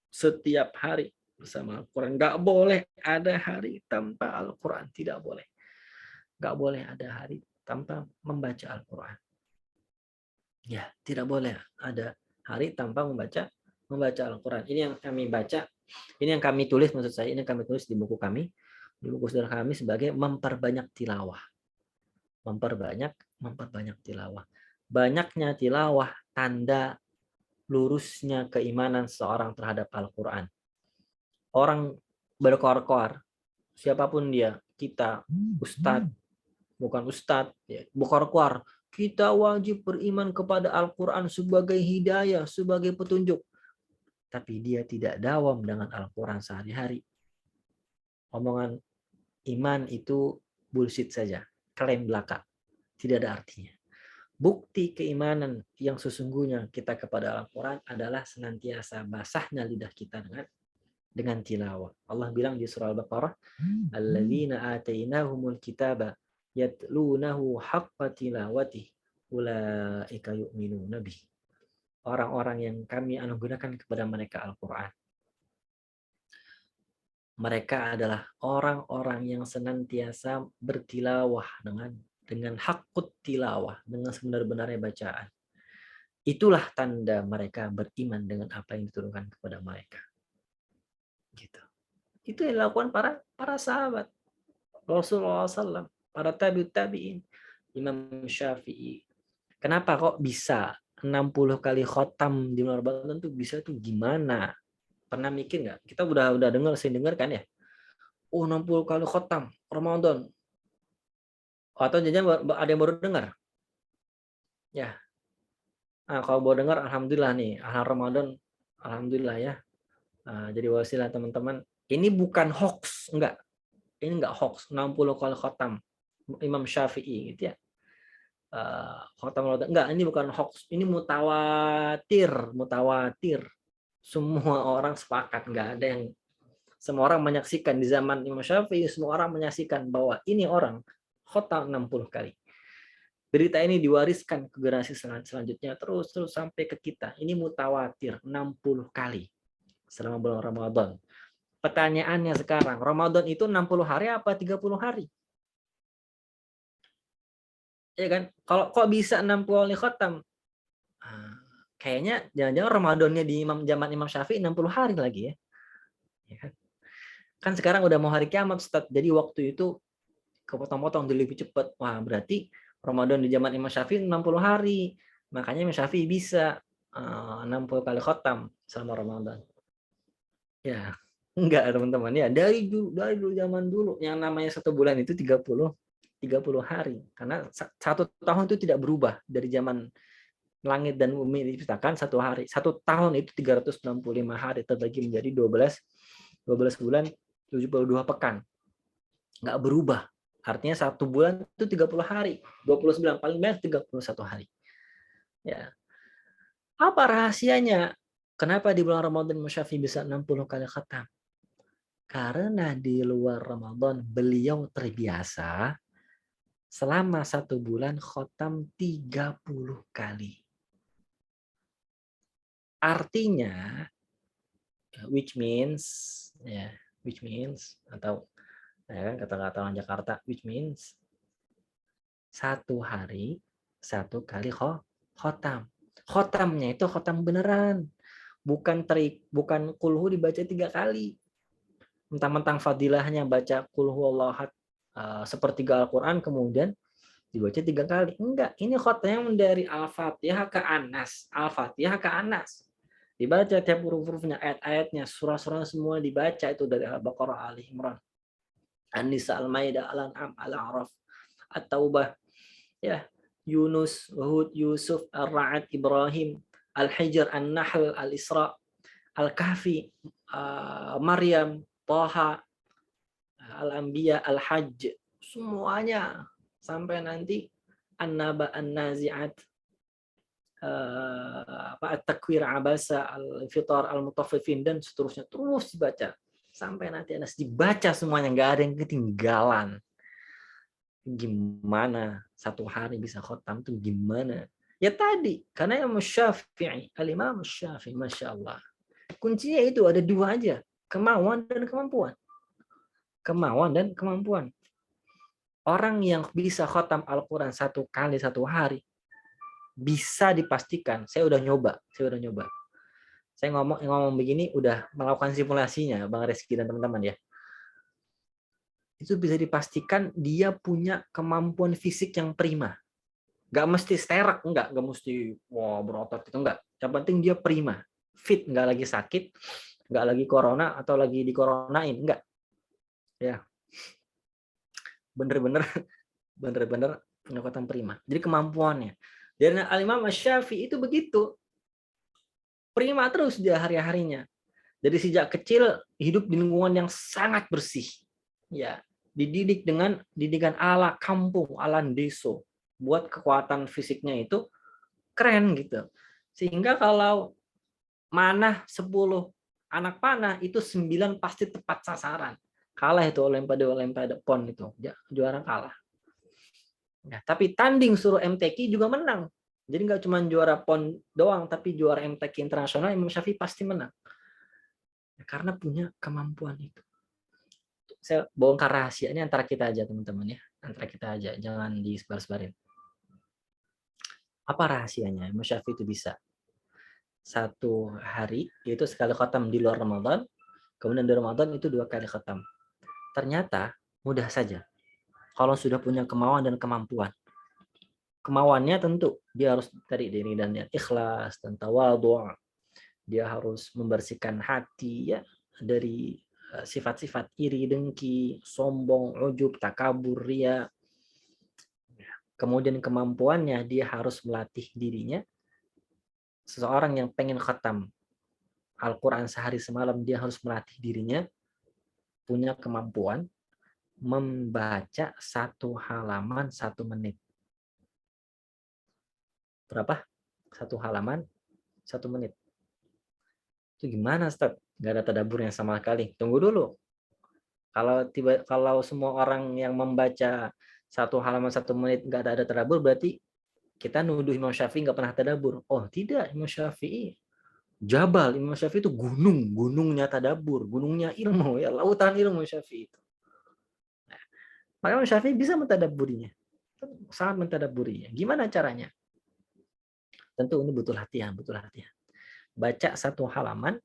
setiap hari bersama Al-Quran. Nggak boleh ada hari tanpa Al-Quran, tidak boleh. Nggak boleh ada hari tanpa membaca Al-Quran. Ya, tidak boleh ada hari tanpa membaca Al-Quran. Ini yang kami baca, ini yang kami tulis, maksud saya, ini yang kami tulis di buku kami, di buku saudara kami sebagai memperbanyak tilawah. Memperbanyak tilawah. Banyaknya tilawah tanda lurusnya keimanan seorang terhadap Al-Quran. Orang berkoar-koar, siapapun dia, kita, ustadz, bukan ustadz, ya, berkoar-koar, kita wajib beriman kepada Al-Quran sebagai hidayah, sebagai petunjuk. Tapi dia tidak dawam dengan Al-Quran sehari-hari. Omongan iman itu bullshit saja. Klaim belaka, tidak ada artinya. Bukti keimanan yang sesungguhnya kita kepada Al-Quran adalah senantiasa basahnya lidah kita dengan tilawah. Allah bilang di surah Al-Baqarah, alladzina atainahumul kitaba yatlunahu haqqa tilawatih ulaika yu'minuna bih. Orang-orang yang kami anugerahkan kepada mereka Al-Quran, mereka adalah orang-orang yang senantiasa bertilawah dengan hakut tilawah, dengan sebenar-benarnya bacaan. Itulah tanda mereka beriman dengan apa yang diturunkan kepada mereka. Gitu. Itu yang dilakukan para sahabat Rasulullah SAW, para tabi'in, Imam Syafi'i. Kenapa kok bisa 60 kali khotam di bulan Ramadan tuh bisa tuh gimana? Pernah mikir nggak? Kita udah sering dengar kan ya? 60 kali khotam Ramadan. Atau jangan ada yang baru dengar? Ya. Nah, kalau baru dengar, alhamdulillah nih, Ramadan, alhamdulillah ya. Jadi wasilah teman-teman. Ini bukan hoax, enggak. Ini enggak hoax. 60 kali khotam Imam Syafi'i gitu ya. Khotam Ramadan. Enggak, ini bukan hoax. Ini mutawatir. Semua orang sepakat, enggak ada yang, semua orang menyaksikan di zaman Imam Syafi'i, semua orang menyaksikan bahwa ini orang khotam 60 kali. Berita ini diwariskan ke generasi selanjutnya terus sampai ke kita. Ini mutawatir 60 kali selama bulan Ramadan. Pertanyaannya sekarang, Ramadan itu 60 hari apa 30 hari? Ya kan? Kalau kok bisa 60 kali khatam? Kayaknya jangan-jangan Ramadannya di zaman Imam Syafi'i 60 hari lagi ya. Ya kan? Kan sekarang udah mau hari kiamat, Ustaz. Jadi waktu itu kepotong-potong lebih cepat. Wah, berarti Ramadan di zaman Imam Syafi'i 60 hari. Makanya Imam Syafi'i bisa 60 kali khatam selama Ramadan. Ya, enggak teman-teman ya. Dari dulu zaman dulu yang namanya 1 bulan itu 30 hari. Karena 1 tahun itu tidak berubah dari zaman langit dan bumi diciptakan 1 hari. 1 tahun itu 365 hari terbagi menjadi 12 bulan 72 pekan. Enggak berubah. Artinya 1 bulan itu 30 hari, 29 paling banyak 31 hari. Ya. Apa rahasianya? Kenapa di bulan Ramadan Syafi'i bisa 60 kali khatam? Karena di luar Ramadan beliau terbiasa selama 1 bulan khatam 30 kali. Artinya, which means atau ya kan kata-kata orang Jakarta, which means 1 hari 1 kali khotam. Khotamnya itu khotam beneran, bukan kulhu dibaca 3 kali. Mentang-mentang fadilahnya baca kulhu Allah sepertiga Al-Quran kemudian dibaca 3 kali. Enggak, ini khotam dari Al-Fatihah ke Anas, Al-Fatihah ke Anas. Dibaca tiap huruf-hurufnya, ayat-ayatnya, surah-surah semua dibaca itu dari Al-Baqarah, Ali Imran, An-Nisa, Al-Maidah, Al-An'am, Al-A'raf, At-Taubah, ya, Yunus, Hud, Yusuf, Ar-Ra'd, Ibrahim, Al-Hijr, An-Nahl, Al-Isra, Al-Kahfi, Maryam, Thaha, Al-Anbiya, Al-Hajj, semuanya sampai nanti An-Naba, An-Nazi'at, At-Takwir, Abasa, Al-Fitar, Al-Mutaffifin, dan seterusnya terus dibaca sampai nanti Anas dibaca semuanya, nggak ada yang ketinggalan. Gimana 1 hari bisa khotam tuh gimana? Ya tadi, karena Imam Syafi'i, Al-Imam Syafi'i, Masya Allah. Kuncinya itu ada 2 aja, kemauan dan kemampuan. Kemauan dan kemampuan. Orang yang bisa khotam Al-Quran 1 kali 1 hari, bisa dipastikan, saya udah nyoba. Saya ngomong begini udah melakukan simulasinya, Bang Reski dan teman-teman ya. Itu bisa dipastikan dia punya kemampuan fisik yang prima. Nggak mesti sterak, nggak mesti berotot itu, enggak. Yang penting dia prima, fit, nggak lagi sakit, nggak lagi corona atau lagi dikoronain, enggak. Ya, bener-bener pendekatan prima. Jadi kemampuannya. Dan Al-Imam Syafi'i itu begitu, prima terus dia hari-harinya. Jadi sejak kecil hidup di lingkungan yang sangat bersih. Ya, dididik dengan didikan ala kampung, ala deso. Buat kekuatan fisiknya itu keren gitu. Sehingga kalau manah 10 anak panah itu 9 pasti tepat sasaran. Kalah itu Olimpiade PON itu, juara kalah. Nah, tapi tanding suruh MTQ juga menang. Jadi nggak cuma juara PON doang, tapi juara MTQ internasional Imam Syafi'i pasti menang. Karena punya kemampuan itu. Saya bongkar rahasianya antara kita aja teman-teman ya, antara kita aja, jangan disebar-sebarin. Apa rahasianya? Imam Syafi'i itu bisa 1 hari yaitu sekali khatam di luar Ramadan, kemudian di Ramadan itu 2 kali khatam. Ternyata mudah saja. Kalau sudah punya kemauan dan kemampuan. Kemauannya tentu dia harus dari diri dan ikhlas dan tawadhu'. Dia harus membersihkan hati ya dari sifat-sifat iri, dengki, sombong, ujub, takabur, riya. Kemudian kemampuannya dia harus melatih dirinya. Seseorang yang pengen khatam Al-Quran sehari semalam, dia harus melatih dirinya punya kemampuan membaca 1 halaman 1 menit. Berapa? 1 halaman 1 menit. Itu gimana, Ustaz? Nggak ada tadaburnya sama sekali. Tunggu dulu. Kalau semua orang yang membaca 1 halaman 1 menit nggak ada tadabur, berarti Kita nuduh Imam Syafi'i nggak pernah tadabbur. Oh tidak, Imam Syafi'i Jabal, Imam Syafi'i itu gunungnya tadabbur, gunungnya ilmu, ya lautan ilmu Syafi'i itu. Maka Imam Syafi'i bisa mentadabburinya, sangat mentadabburinya. Gimana caranya? Tentu ini butuh latihan, Baca satu halaman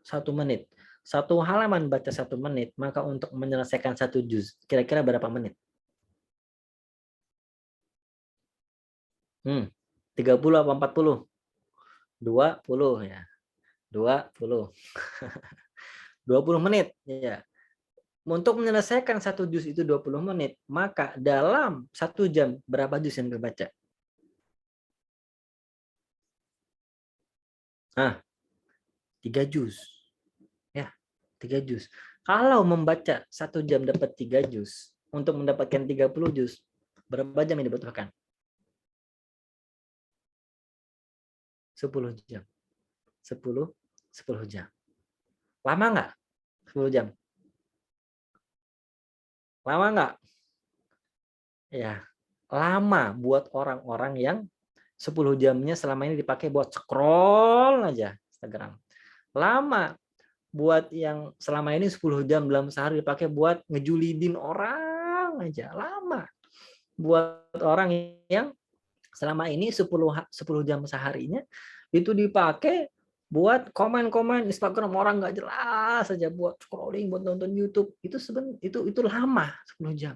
1 menit. Satu halaman baca 1 menit, maka untuk menyelesaikan 1 juz, kira-kira berapa menit? 30 apa 40? 20 ya. 20. 20 menit ya. Untuk menyelesaikan 1 juz itu 20 menit, maka dalam 1 jam berapa juz yang dibaca? 3 juz. Ya, 3 juz. Kalau membaca 1 jam dapat 3 juz, untuk mendapatkan 30 juz, berapa jam yang dibutuhkan? 10 jam. 10 jam. Lama nggak? 10 jam. Lama nggak? Ya, lama buat orang-orang yang 10 jamnya selama ini dipakai buat scroll aja Instagram. Lama buat yang selama ini 10 jam dalam sehari dipakai buat ngejulidin orang aja. Lama buat orang yang selama ini 10 jam seharinya itu dipakai buat komen-komen Instagram orang nggak jelas saja, buat scrolling, buat nonton YouTube. Itu lama 10 jam.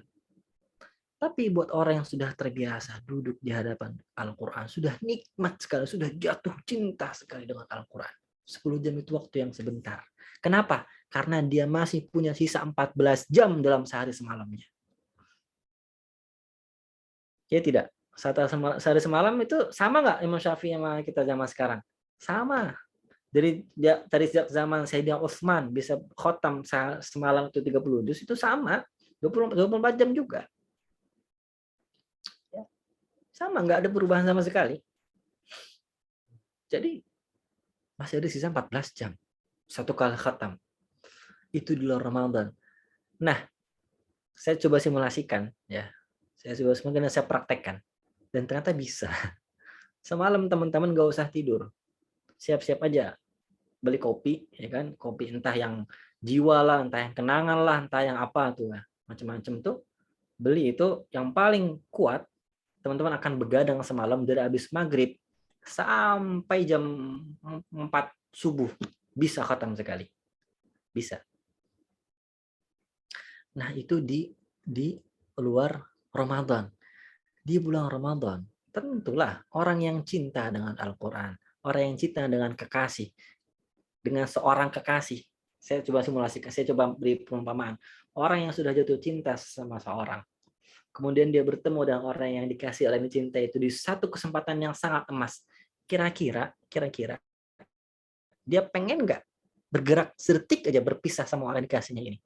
Tapi buat orang yang sudah terbiasa duduk di hadapan Al-Quran, sudah nikmat sekali, sudah jatuh cinta sekali dengan Al-Quran. 10 jam itu waktu yang sebentar. Kenapa? Karena dia masih punya sisa 14 jam dalam sehari semalamnya. Ya tidak? Sehari semalam itu sama nggak Imam Syafi'i sama kita zaman sekarang? Sama. Dari sejak zaman Sayyidina Utsman bisa khotam semalam itu 30 juz, itu sama. 24 jam juga. Sama, nggak ada perubahan sama sekali. Jadi masih ada sisa 14 jam. 1 kali khatam. Itu di luar Ramadan. Nah, saya coba simulasikan ya. Saya praktekkan. Dan ternyata bisa. Semalam teman-teman nggak usah tidur. Siap-siap aja beli kopi, ya kan? Kopi entah yang jiwa lah, entah yang kenangan lah, entah yang apa tuh, macam-macam tuh. Beli itu yang paling kuat. Teman-teman akan begadang semalam dari habis maghrib sampai jam 4 subuh. Bisa khatam sekali. Bisa. Nah, itu di luar Ramadan. Di bulan Ramadan, tentulah orang yang cinta dengan Al-Quran, orang yang cinta dengan kekasih, dengan seorang kekasih. Saya coba simulasikan, saya coba beri perumpamaan. Orang yang sudah jatuh cinta sama seorang, kemudian dia bertemu dengan orang yang dikasih oleh cinta itu di satu kesempatan yang sangat emas. Kira-kira dia pengen nggak bergerak sedetik aja berpisah sama orang dikasihnya ini?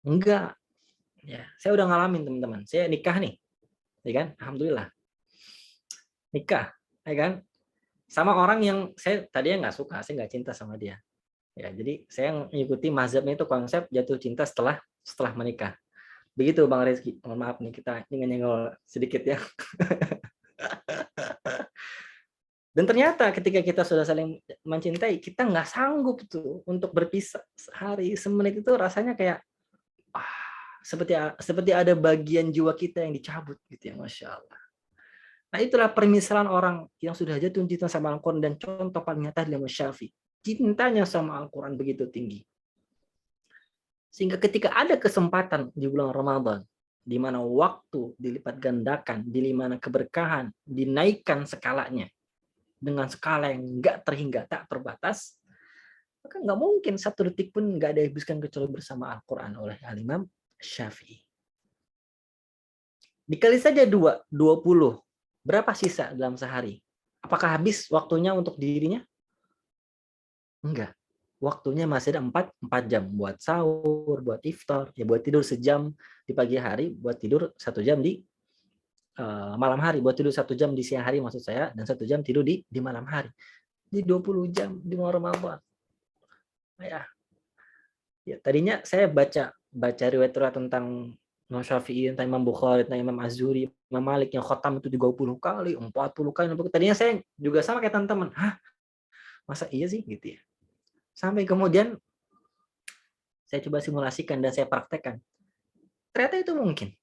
Enggak. Ya, saya udah ngalamin teman-teman. Saya nikah nih, ya kan? Alhamdulillah. Nikah, ya kan? Sama orang yang saya tadinya nggak suka, saya nggak cinta sama dia. Ya, jadi saya mengikuti mazhabnya itu konsep jatuh cinta setelah menikah. Begitu Bang Rezky. Mohon maaf nih kita nyenggol sedikit ya. Dan ternyata ketika kita sudah saling mencintai, kita nggak sanggup tuh untuk berpisah sehari semenit itu rasanya kayak seperti ada bagian jiwa kita yang dicabut gitu ya, Masya Allah. Nah itulah permisalan orang yang sudah jatuh cinta sama Al-Quran, dan contoh paling nyata adalah Syafi'i. Cintanya sama Al-Quran begitu tinggi. Sehingga ketika ada kesempatan di bulan Ramadan, di mana waktu dilipat gandakan, di mana keberkahan dinaikkan skalanya, dengan skala yang nggak terhingga, tak terbatas, maka nggak mungkin 1 detik pun nggak dihabiskan kecuali bersama Al-Quran oleh Al-Imam Syafi'i. Dikali saja 20. Berapa sisa dalam sehari? Apakah habis waktunya untuk dirinya? Enggak. Waktunya masih ada 4 jam buat sahur, buat iftar, ya buat tidur sejam di pagi hari, buat tidur 1 jam di malam hari, buat tidur 1 jam di siang hari maksud saya, dan 1 jam tidur di malam hari. Di 20 jam di Ramadan. Ya, tadinya saya baca riwayat tentang Imam Syafi'i, entah Imam Bukhari, entah Imam Az-Zuhri, Imam Malik yang khatam itu 30 kali, 40 kali. Tadinya saya juga sama kayak teman-teman. Hah, masa iya sih gitu ya. Sampai kemudian saya coba simulasikan dan saya praktekkan. Ternyata itu mungkin.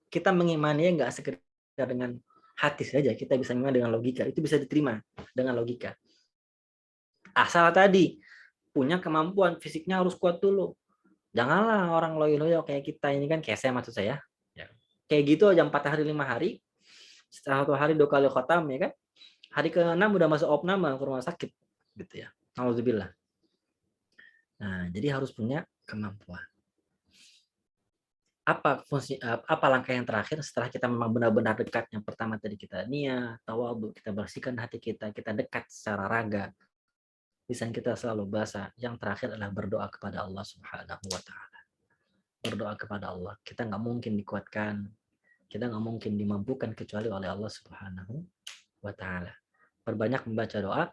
Kita mengimaninya nggak sekedar dengan hati saja, kita bisa mengimani dengan logika. Itu bisa diterima dengan logika. Asal tadi punya kemampuan, fisiknya harus kuat dulu. Janganlah orang loyo-loyo kayak kita ini kan, kayak saya maksud saya. Ya. Kayak gitu aja 4 hari 5 hari, setelah 1 hari 2 kali khotam ya kan. Hari ke-6 udah masuk opname ke rumah sakit gitu ya. Alhamdulillah. Nah, jadi harus punya kemampuan. Apa langkah yang terakhir setelah kita memang benar-benar dekat? Yang pertama tadi kita niat, tawadhu, kita bersihkan hati kita dekat secara raga. Lisan kita selalu basah. Yang terakhir adalah berdoa kepada Allah Subhanahu wa taala. Berdoa kepada Allah. Kita nggak mungkin dikuatkan, kita nggak mungkin dimampukan kecuali oleh Allah Subhanahu wa taala. Perbanyak membaca doa.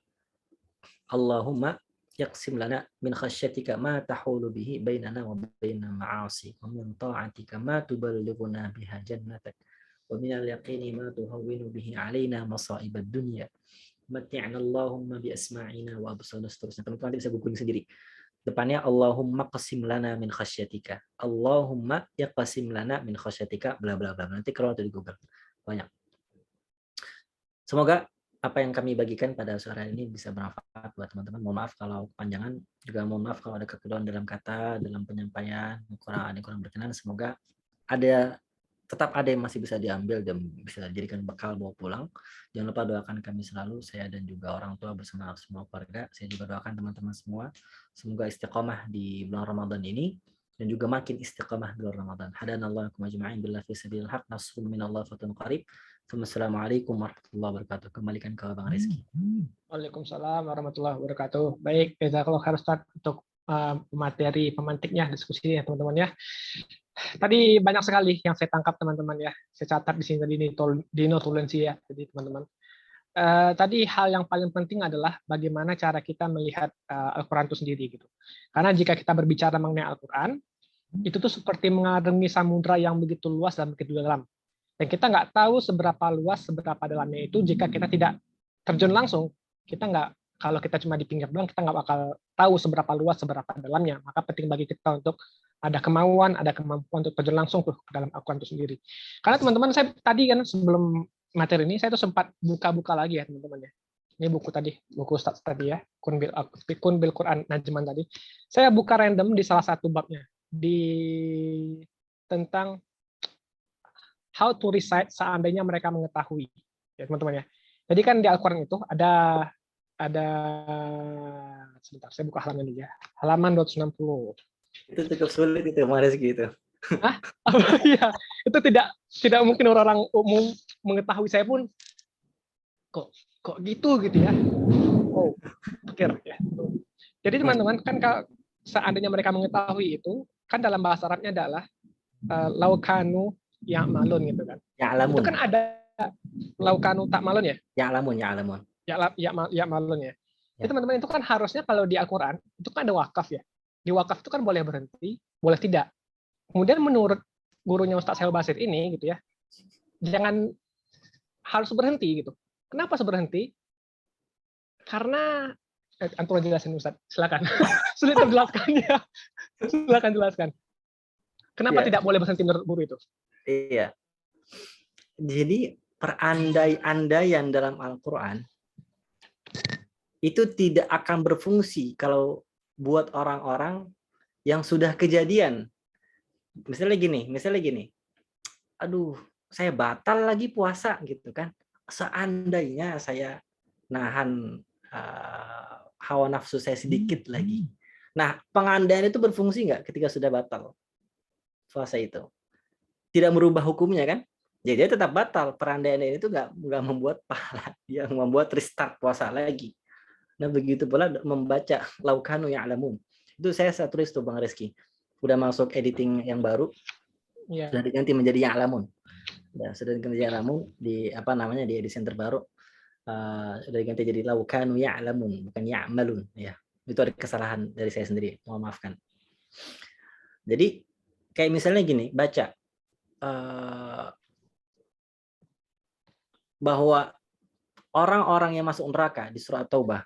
Allahumma yaqsim lana min khasyatika ma tahulu bihi bainana wa baina ma'asi wa min ta'atika ma tuballighuna biha jannatak wa min al-yaqini ma tuhawwinu bihi alaina masa'ib ad-dunya matti'na Allahumma bi asma'ina wa absarina. Seterusnya teman-teman bisa googling sendiri. Depannya Allahumma qasim lana min khasyatika. Allahumma yaqsim lana min khasyatika bla bla bla. Nanti kalau ada di Google banyak. Semoga apa yang kami bagikan pada sore ini bisa bermanfaat buat teman-teman. Mohon maaf kalau kepanjangan, juga mohon maaf kalau ada kekeliruan dalam kata, dalam penyampaian, kurang berkenan. Semoga tetap ada yang masih bisa diambil dan bisa dijadikan bekal bawa pulang. Jangan lupa doakan kami selalu, saya dan juga orang tua bersama semua keluarga. Saya juga doakan teman-teman semua, semoga istiqomah di bulan Ramadan ini dan juga makin istiqomah di bulan Ramadan. Hadanallahu majma'in billahi fi sabilil haq, nasrun minallah fatun qarib. Assalamualaikum warahmatullahi wabarakatuh. Kembalikan ke Bang Rizky. Waalaikumsalam warahmatullahi wabarakatuh. Baik, jazakallahu khairan Ustaz untuk materi pemantiknya, diskusinya teman-teman ya. Tadi banyak sekali yang saya tangkap teman-teman ya. Saya catat di sini tadi di notulensi ya, jadi teman-teman. Tadi hal yang paling penting adalah bagaimana cara kita melihat Al-Quran itu sendiri gitu. Karena jika kita berbicara mengenai Al-Quran, itu tuh seperti mengarungi samudra yang begitu luas dan begitu dalam. Dan kita nggak tahu seberapa luas, seberapa dalamnya itu jika kita tidak terjun langsung. Kita nggak, kalau kita cuma di pinggir doang, kita nggak bakal tahu seberapa luas, seberapa dalamnya. Maka penting bagi kita untuk ada kemauan, ada kemampuan untuk terjun langsung tuh ke dalam Al-Quran itu sendiri. Karena teman-teman, saya tadi kan sebelum materi ini, saya tuh sempat buka-buka lagi ya teman-teman ya. Ini buku tadi, buku Ustaz tadi ya, Kun bil Quran Najman tadi. Saya buka random di salah satu babnya, tentang how to recite seandainya mereka mengetahui, ya teman-teman ya. Jadi kan di Al-Quran itu ada sebentar, saya buka halaman dulu ya. Halaman 260. Itu cukup sulit itu, Bang Rizky itu. Hah? Iya, itu tidak mungkin orang umum mengetahui. Saya pun kok gitu ya. Oh, pikir ya. Jadi teman-teman kan kalau seandainya mereka mengetahui itu, kan dalam bahasa Arabnya adalah laukanu ya'malun gitu kan. Ya'lamun. Itu kan ada laukanu tak malun ya? Ya'lamun. Ya'malun ya. Jadi teman-teman itu kan harusnya kalau di Al-Quran itu kan ada wakaf ya. Di wakaf itu kan boleh berhenti, boleh tidak. Kemudian menurut gurunya Ustaz Syahrul Basir ini gitu ya, jangan harus berhenti gitu. Kenapa harus berhenti? Karena antum jelasin Ustaz, silakan. Sulit terjelaskan ya. Silakan jelaskan. Kenapa tidak boleh berhenti menurut guru itu? Iya. Jadi perandai-andaian dalam Al-Quran itu tidak akan berfungsi kalau buat orang-orang yang sudah kejadian. Misalnya gini, aduh, saya batal lagi puasa gitu kan. Seandainya saya nahan hawa nafsu saya sedikit lagi. Nah, pengandaian itu berfungsi nggak ketika sudah batal puasa itu? Tidak merubah hukumnya kan? Jadi dia tetap batal. Perandaian itu nggak membuat pahala, yang membuat restart puasa lagi. Nah, begitu pula membaca laukanu ya'lamun. Itu saya tulis tuh Bang Rizky. Udah masuk editing yang baru. Ya. Sudah diganti menjadi ya'lamun. Ya, sudah diganti ya'lamun di di edisi terbaru. Sudah diganti jadi laukanu ya'lamun, bukan ya'malun ya. Itu ada kesalahan dari saya sendiri. Mohon maafkan. Jadi kayak misalnya gini, baca eh, bahwa orang-orang yang masuk neraka di surah Taubah,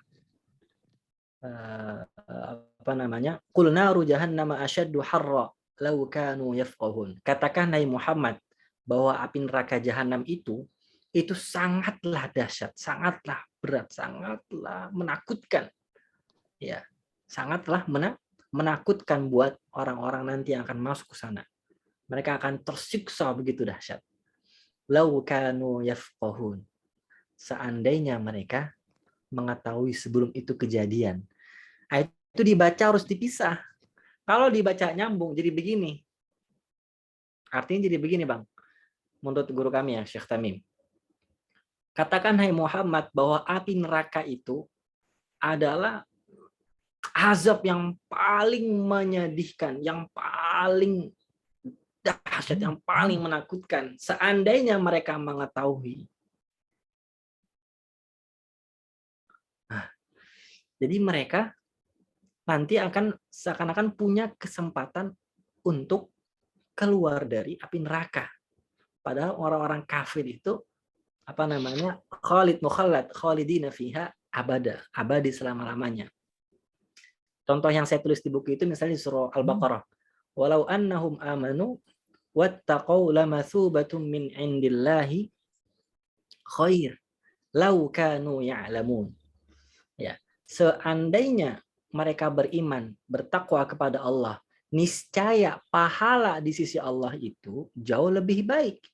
apa namanya? Qul naru jahannama asyaddu harra law kanu yafqahun. Katakan Nabi Muhammad bahwa api neraka jahanam itu sangatlah dahsyat, sangatlah berat, sangatlah menakutkan. Ya, sangatlah menakutkan buat orang-orang nanti yang akan masuk ke sana. Mereka akan tersiksa begitu dahsyat. Lau kanu yafqahun. Seandainya mereka mengetahui sebelum itu kejadian. Ayat itu dibaca harus dipisah. Kalau dibaca nyambung jadi begini. Artinya jadi begini, Bang. Menurut guru kami ya, Syekh Tamim. Katakan hai Muhammad bahwa api neraka itu adalah azab yang paling menyedihkan, yang paling dahsyat, yang paling menakutkan. Seandainya mereka mengetahui. Nah, jadi mereka nanti akan seakan-akan punya kesempatan untuk keluar dari api neraka. Padahal orang-orang kafir itu apa namanya? Khalid mukhallad, khalidina fiha abada, abadi selama-lamanya. Contoh yang saya tulis di buku itu misalnya di surah Al-Baqarah. Walau annahum amanu wattaqau lamathubatun min indillahi khair lau kanu ya'lamun. Ya, seandainya mereka beriman, bertakwa kepada Allah, niscaya pahala di sisi Allah itu jauh lebih baik.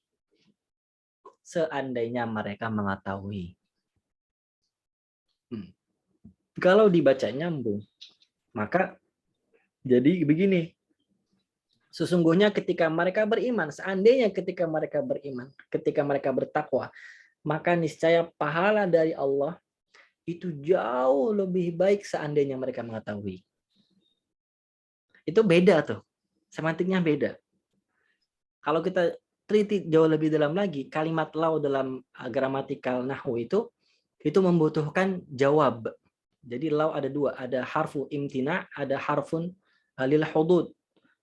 Seandainya mereka mengetahui. Kalau dibaca nyambung, maka jadi begini. Sesungguhnya ketika mereka beriman, seandainya ketika mereka beriman, ketika mereka bertakwa, maka niscaya pahala dari Allah itu jauh lebih baik seandainya mereka mengetahui. Itu beda tuh. Semantiknya beda. Kalau kita teliti jauh lebih dalam lagi, kalimat lau dalam gramatikal nahwu itu membutuhkan jawab. Jadi lau ada dua, ada harfu imtina, ada harfun lil hudud.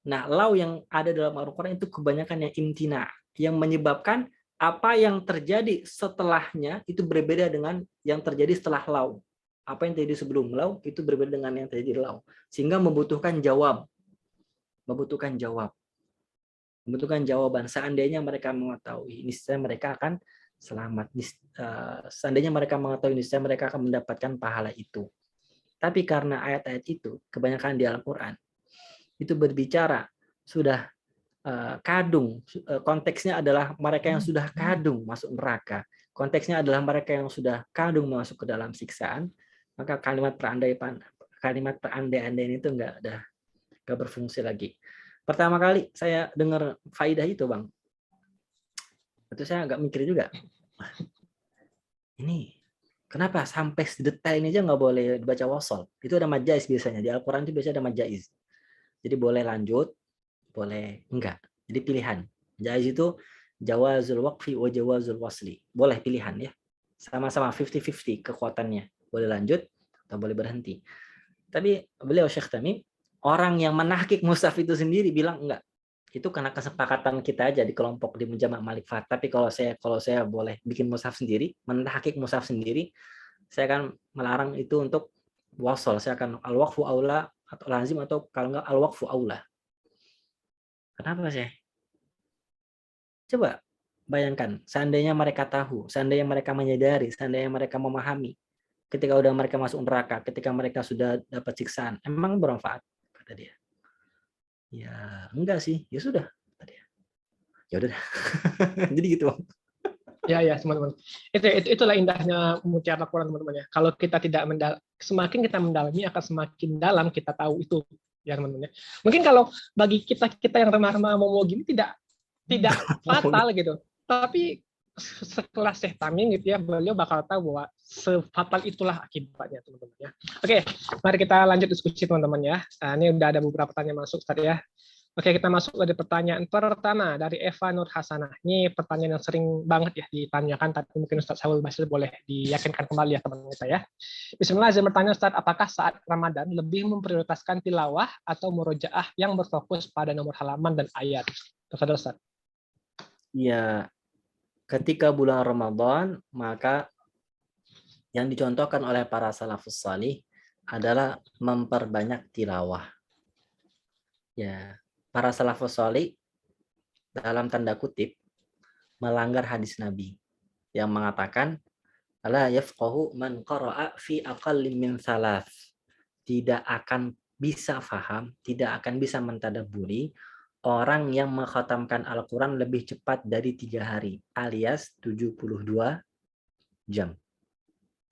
Nah, lau yang ada dalam Al-Quran itu kebanyakan yang imtina, yang menyebabkan apa yang terjadi setelahnya itu berbeda dengan yang terjadi setelah lau. Apa yang terjadi sebelum lau itu berbeda dengan yang terjadi lau. Sehingga membutuhkan jawab. Membutuhkan jawaban. Seandainya mereka mengetahui, niscaya mereka akan selamat. Seandainya mereka mengetahui, niscaya mereka akan mendapatkan pahala itu. Tapi karena ayat-ayat itu, kebanyakan di Al-Quran, itu berbicara sudah kadung, konteksnya adalah mereka yang sudah kadung masuk neraka, konteksnya adalah mereka yang sudah kadung masuk ke dalam siksaan, maka kalimat perandai-andaian itu nggak berfungsi lagi. Pertama kali saya dengar faidah itu, Bang, itu saya agak mikir juga, ini kenapa sampai sedetail ini aja nggak boleh dibaca wasol? Itu ada majais biasanya di Al-Quran itu biasanya ada majais, jadi boleh lanjut, boleh enggak. Jadi pilihan. Jaiz itu jawazul waqfi wa jawazul wasli. Boleh pilihan ya. Sama-sama 50-50 kekuatannya. Boleh lanjut atau boleh berhenti. Tapi beliau Syekh Tamim, orang yang menahqiq mushaf itu sendiri bilang enggak. Itu karena kesepakatan kita aja di kelompok di Mujama' Malik Fahd. Tapi kalau saya boleh bikin mushaf sendiri, menahqiq mushaf sendiri, saya akan melarang itu untuk wasol. Saya akan al-waqfu aula atau lazim, atau kalau enggak al-waqfu aula. Kenapa sih? Coba bayangkan, seandainya mereka tahu, seandainya mereka menyadari, seandainya mereka memahami, ketika udah mereka masuk neraka, ketika mereka sudah dapat siksaan, emang bermanfaat? Kata dia. Ya enggak sih, ya sudah. Kata dia. Ya udah. Jadi gitu, Bang. Ya, teman-teman. Itulah indahnya mutiara Quran, teman-teman ya. Kalau kita tidak semakin kita mendalami, akan semakin dalam kita tahu itu, ya teman-teman ya. Mungkin kalau bagi kita yang remah-remah mau gini tidak fatal gitu. Tapi sekelas Syekh Tamim gitu ya, beliau bakal tahu bahwa sefatal itulah akibatnya, teman-teman ya. Oke, mari kita lanjut diskusi, teman-teman ya. Nah, ini udah ada beberapa pertanyaan masuk tadi ya. Oke, kita masuk dari pertanyaan pertama dari Eva Nur Hasanah. Ini pertanyaan yang sering banget ya ditanyakan, tapi mungkin Ustaz Saul Basir boleh diyakinkan kembali ya teman-teman kita ya. Bismillah, saya bertanya Ustaz, apakah saat Ramadan lebih memprioritaskan tilawah atau murojaah yang berfokus pada nomor halaman dan ayat? Kepada Ustaz. Ya, ketika bulan Ramadan, maka yang dicontohkan oleh para salafus salih adalah memperbanyak tilawah. Ya, para salafus salih dalam tanda kutip melanggar hadis Nabi yang mengatakan la yafqahu man qara'a fi aqalli min thalath. Tidak akan bisa faham, tidak akan bisa mentadabburi orang yang mengkhatamkan Al-Quran lebih cepat dari 3 hari, alias 72 jam.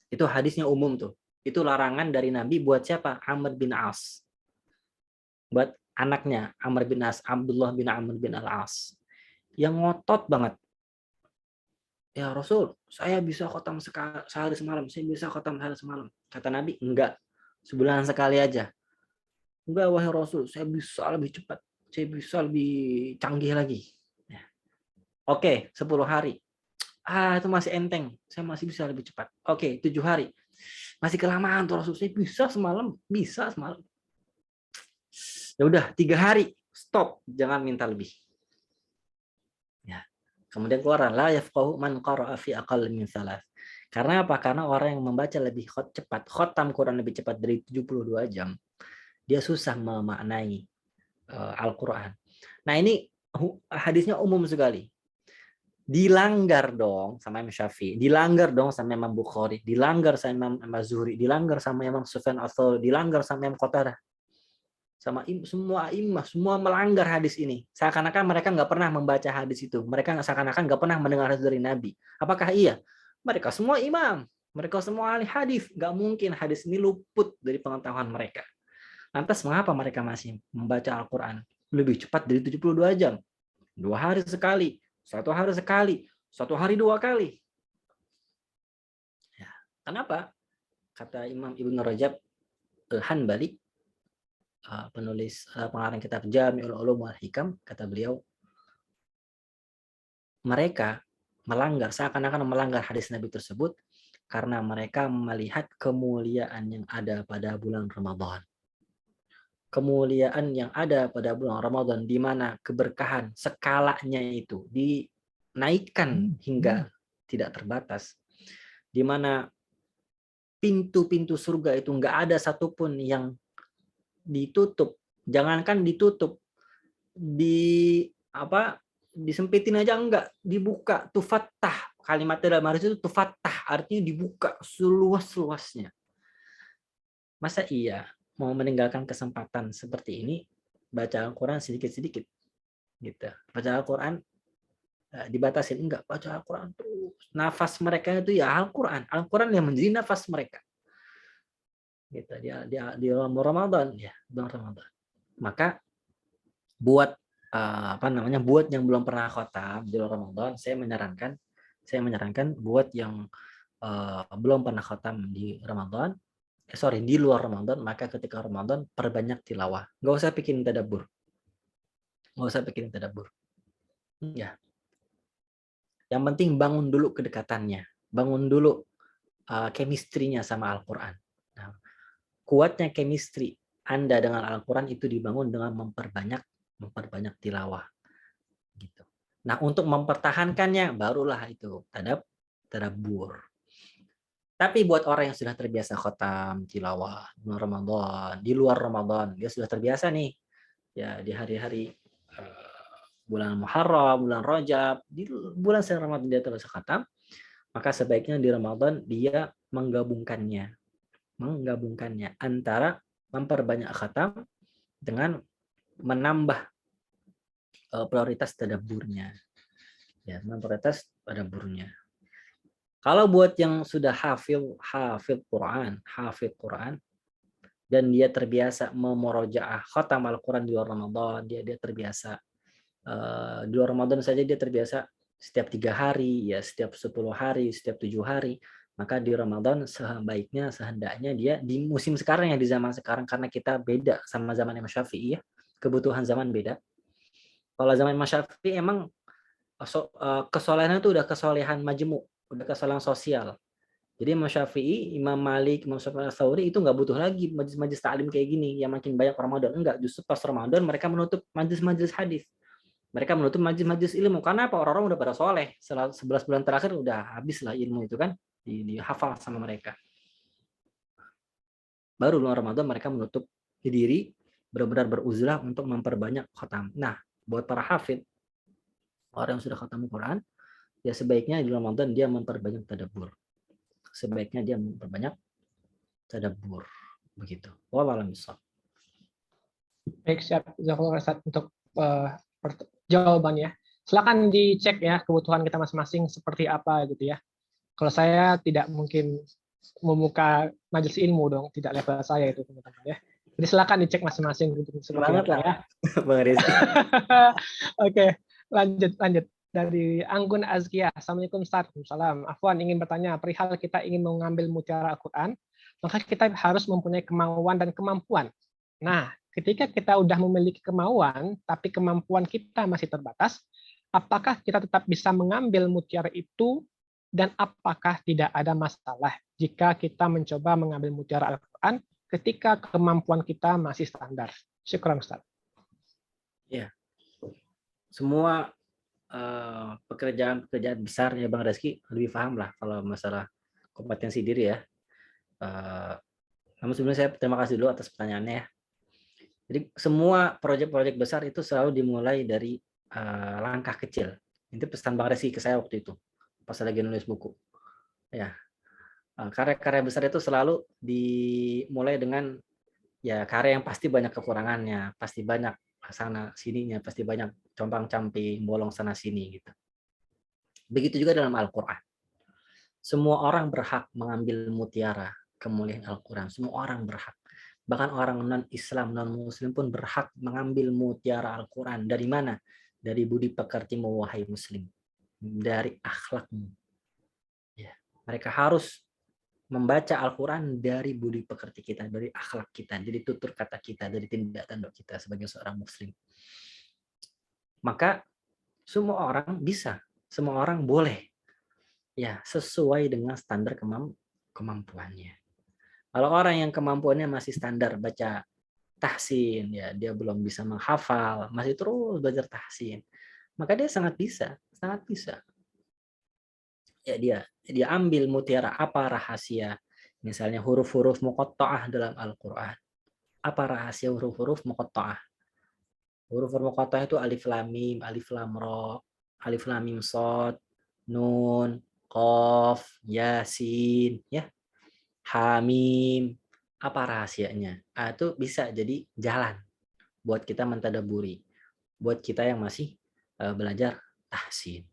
Itu hadisnya umum tuh. Itu larangan dari Nabi buat siapa? Amr bin As. Buat anaknya, Amr bin As, Abdullah bin Amr bin Al-As. Yang ngotot banget. Ya Rasul, saya bisa khatam sehari semalam, saya bisa khatam sehari semalam. Kata Nabi, enggak. Sebulan sekali aja. Enggak, wahai Rasul, saya bisa lebih cepat. Saya bisa lebih canggih lagi. Ya. Oke, 10 hari. Itu masih enteng. Saya masih bisa lebih cepat. Oke, 7 hari. Masih kelamaan tuh Rasul. Saya bisa semalam. Bisa semalam. Ya udah, 3 hari. Stop. Jangan minta lebih. Ya. Kemudian keluaran la yafqahu man qara'a fi aqall min thalath. Karena apa? Karena orang yang membaca lebih cepat, khatam Quran lebih cepat dari 72 jam, dia susah memaknai Al-Quran. Nah ini hadisnya umum sekali. Dilanggar dong sama Imam Syafi'i, dilanggar dong sama Imam Bukhari, dilanggar sama Imam Az-Zuhri, dilanggar sama Imam Sufyan Ats-Tsauri, dilanggar sama Imam Qatadah. Sama semua imam, semua melanggar hadis ini. Seakan-akan mereka nggak pernah membaca hadis itu. Mereka seakan-akan nggak pernah mendengar hadis dari Nabi. Apakah iya? Mereka semua imam, mereka semua ahli hadis. Nggak mungkin hadis ini luput dari pengetahuan mereka. Lantas mengapa mereka masih membaca Al-Quran lebih cepat dari 72 jam? 2 hari sekali, 1 hari sekali, 1 hari 2 kali. Ya, kenapa? Kata Imam Ibnu Rajab Al-Hanbali, penulis pengarang kitab Jami'ul Ulum wal Hikam, kata beliau, mereka melanggar, seakan-akan melanggar hadis Nabi tersebut karena mereka melihat kemuliaan yang ada pada bulan Ramadan. Kemuliaan yang ada pada bulan Ramadan, di mana keberkahan skalanya itu dinaikkan hingga tidak terbatas, di mana pintu-pintu surga itu nggak ada satupun yang ditutup. Jangankan ditutup, disempitin aja enggak, dibuka. Tufattah, kalimatnya dalam hadis itu tufattah, artinya dibuka seluas-luasnya. Masa iya mau meninggalkan kesempatan seperti ini, baca Al-Quran sedikit-sedikit gitu. Baca Al-Quran dibatasin, enggak, baca Al-Quran terus. Nafas mereka itu ya Al-Quran. Al-Quran yang menjadi nafas mereka. Gitu, dia di Ramadan ya, bulan Ramadan. Maka buat buat yang belum pernah khatam di Ramadan, saya menyarankan buat yang belum pernah khatam di Ramadan, di luar Ramadan, maka ketika Ramadan perbanyak tilawah. Nggak usah bikin tadabbur. Ya. Yang penting bangun dulu kedekatannya, bangun dulu chemistry-nya sama Al-Quran. Nah, kuatnya chemistry Anda dengan Al-Quran itu dibangun dengan memperbanyak tilawah. Gitu. Nah, untuk mempertahankannya barulah itu tadabbur. Tapi buat orang yang sudah terbiasa khatam tilawah di Ramadan, di luar Ramadan, dia sudah terbiasa nih. Ya, di hari-hari bulan Muharram, bulan Rajab, di bulan selain Ramadan dia terus khatam, maka sebaiknya di Ramadan dia menggabungkannya antara memperbanyak khatam dengan menambah prioritas tadabburnya. Ya, prioritas tadabburnya. Kalau buat yang sudah hafid Quran dan dia terbiasa memurojaah khatam Al-Quran di luar Ramadan, dia terbiasa di luar Ramadan saja dia terbiasa setiap 3 hari, ya setiap 10 hari, setiap 7 hari, maka di Ramadan sehendaknya dia di musim sekarang ya, di zaman sekarang, karena kita beda sama zaman Imam Syafi'i ya, kebutuhan zaman beda. Kalau zaman Imam Syafi'i emang kesolehan itu udah kesolehan majmu, udah kesolehan sosial. Jadi Imam Syafi'i, Imam Malik, Imam Sufyan Ats-Tsauri itu nggak butuh lagi majelis taklim kayak gini yang makin banyak Ramadan. Enggak, justru pas Ramadan mereka menutup majelis hadis. Mereka menutup majlis-majlis ilmu. Karena apa? Orang-orang udah pada soleh. 11 bulan terakhir udah habis lah ilmu itu kan. Dihafal sama mereka. Baru bulan Ramadan mereka menutup diri, benar-benar beruzlah untuk memperbanyak khatam. Nah, buat para hafid, orang yang sudah khatam Quran, ya sebaiknya di Ramadan dia memperbanyak tadabbur. Sebaiknya dia memperbanyak tadabbur. Begitu. Wallahu a'lam bishawab. Baik, siap. Jazakallah Ustaz untuk jawabannya. Silakan dicek ya kebutuhan kita masing-masing seperti apa gitu ya. Kalau saya tidak mungkin membuka majelis ilmu dong, tidak level saya itu teman-teman ya. Jadi silakan dicek masing-masing untuk seperti Semangat apa lah, ya. Bang Rizky. Oke, lanjut. Dari Anggun Azkia. Assalamualaikum Ustaz. Waalaikumsalam. Afwan ingin bertanya, perihal kita ingin mengambil mutiara Al-Quran, maka kita harus mempunyai kemauan dan kemampuan. Nah, ketika kita udah memiliki kemauan, tapi kemampuan kita masih terbatas, apakah kita tetap bisa mengambil mutiara itu, dan apakah tidak ada masalah jika kita mencoba mengambil mutiara Al-Quran ketika kemampuan kita masih standar? Syukran Ustaz. Ya. Semua pekerjaan besar ya Bang Rizky lebih paham lah kalau masalah kompetensi diri ya. Namun sebelumnya saya terima kasih dulu atas pertanyaannya ya. Jadi semua proyek-proyek besar itu selalu dimulai dari langkah kecil. Itu pesan Bang Rizky ke saya waktu itu pas lagi nulis buku. Ya, karya-karya besar itu selalu dimulai dengan ya karya yang pasti banyak kekurangannya, pasti banyak sana sininya, pasti banyak compang-camping, bolong sana sini gitu. Begitu juga dalam Al-Quran. Semua orang berhak mengambil mutiara kemuliaan Al-Quran. Semua orang berhak. Bahkan orang non-Islam, non-Muslim pun berhak mengambil mutiara Al-Quran. Dari mana? Dari budi pekertimu, wahai Muslim. Dari akhlakmu. Ya. Mereka harus membaca Al-Quran dari budi pekerti kita, dari akhlak kita, dari tutur kata kita, dari tindak tanduk kita sebagai seorang Muslim. Maka semua orang bisa, semua orang boleh, ya sesuai dengan standar kemampuannya. Kalau orang yang kemampuannya masih standar baca tahsin, ya dia belum bisa menghafal, masih terus belajar tahsin, maka dia sangat bisa, sangat bisa. Ya dia ambil mutiara apa rahasia, misalnya huruf-huruf muqatta'ah dalam Al-Quran. Apa rahasia huruf-huruf muqatta'ah? Huruf-huruf muqatta'ah itu alif lam mim, alif lam ra, alif lam mim shad, nun, qaf, yasin, ya. Hamim. Apa rahasianya? Itu bisa jadi jalan buat kita mentadaburi, buat kita yang masih belajar tahsin.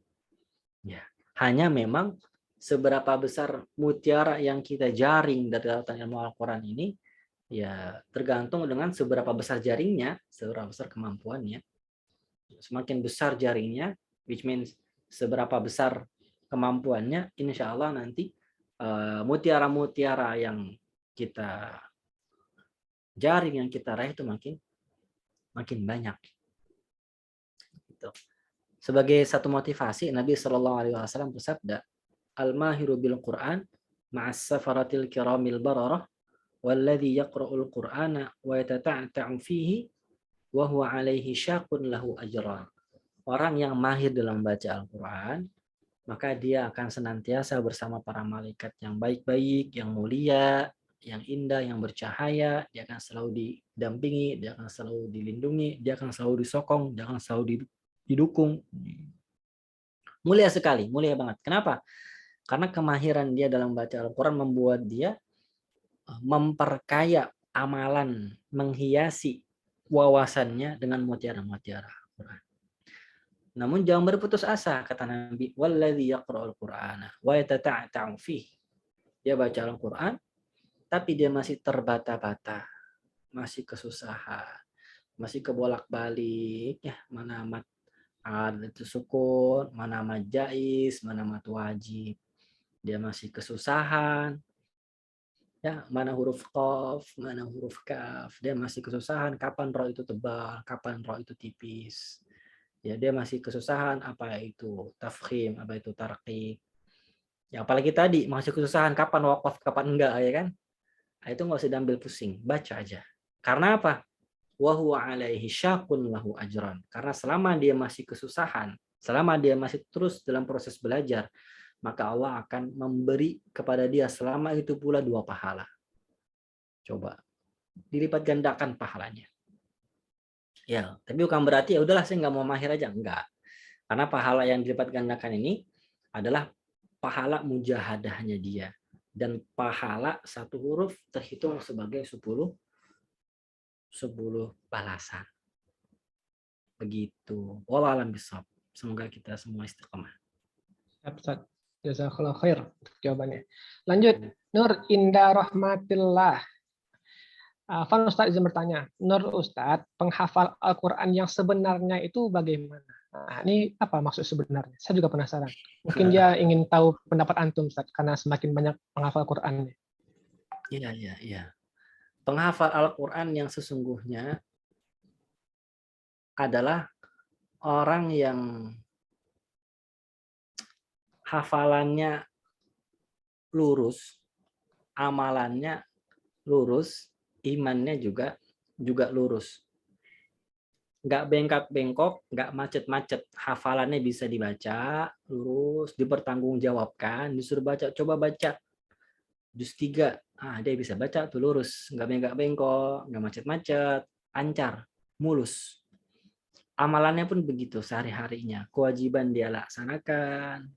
Ya. Hanya memang seberapa besar mutiara yang kita jaring dari lautan ilmu Al-Quran ini, ya tergantung dengan seberapa besar jaringnya, seberapa besar kemampuannya. Semakin besar jaringnya, which means seberapa besar kemampuannya, insya Allah nanti mutiara-mutiara yang kita jaring, yang kita raih itu makin banyak. Gitu. Sebagai satu motivasi, Nabi SAW bersabda, Al-mahiru bil Qur'an ma'as safaratil kiramil bararah walladhi yaqra'ul Qur'ana wa yatata'ta'u fihi wa huwa alaihi syaqun lahu ajran. Orang yang mahir dalam baca Al-Quran, maka dia akan senantiasa bersama para malaikat yang baik-baik, yang mulia, yang indah, yang bercahaya. Dia akan selalu didampingi, dia akan selalu dilindungi, dia akan selalu disokong, dia akan selalu didukung. Mulia sekali, mulia banget. Kenapa? Karena kemahiran dia dalam baca Al-Quran membuat dia memperkaya amalan, menghiasi wawasannya dengan mutiara-mutiara Al-Quran. Namun jangan berputus asa, kata Nabi, walladzi yaqra'ul Qur'ana wa yatata'ta'u fihi. Dia baca Al-Quran, tapi dia masih terbata-bata, masih kesusahan, masih kebolak-balik, ya, mana mat itu sukun, mana mat jaiz, mana mat wajib. Dia masih kesusahan, ya, mana huruf qaf, mana huruf kaf. Dia masih kesusahan kapan roh itu tebal, kapan roh itu tipis. Ya, dia masih kesusahan apa itu tafkhim, apa itu tarqiq. Ya, apalagi tadi masih kesusahan kapan waqaf, kapan enggak, ya kan? Itu nggak usah diambil pusing, baca aja. Karena apa? wa huwa alaihi syaqun lahu ajran. Karena selama dia masih kesusahan, selama dia masih terus dalam proses belajar, maka Allah akan memberi kepada dia selama itu pula 2 pahala. Coba dilipat gandakan pahalanya. Ya, tapi bukan berarti ya udahlah saya nggak mau mahir aja, enggak. Karena pahala yang dilipat gandakan ini adalah pahala mujahadahnya dia, dan pahala satu huruf terhitung sebagai 10 balasan. Begitu. Wallahu a'lam bishawab. Semoga kita semua istiqomah. Ustaz, jazakallah khair untuk jawabannya. Lanjut, Nur Indah Rahmatillah. Afan Ustaz izin bertanya, Nur Ustaz, penghafal Al-Quran yang sebenarnya itu bagaimana? Nah, ini apa maksud sebenarnya? Saya juga penasaran. Mungkin dia ingin tahu pendapat antum, Ustaz, karena semakin banyak penghafal Quran. Iya. Penghafal Al-Quran yang sesungguhnya adalah orang yang hafalannya lurus, amalannya lurus, imannya juga lurus. Nggak bengkak-bengkok, nggak macet-macet. Hafalannya bisa dibaca, lurus, dipertanggungjawabkan, disuruh baca, coba baca. Juz 3, dia bisa baca tuh lurus, nggak bengkak-bengkok, nggak macet-macet, lancar, mulus. Amalannya pun begitu sehari-harinya. Kewajiban dia laksanakan,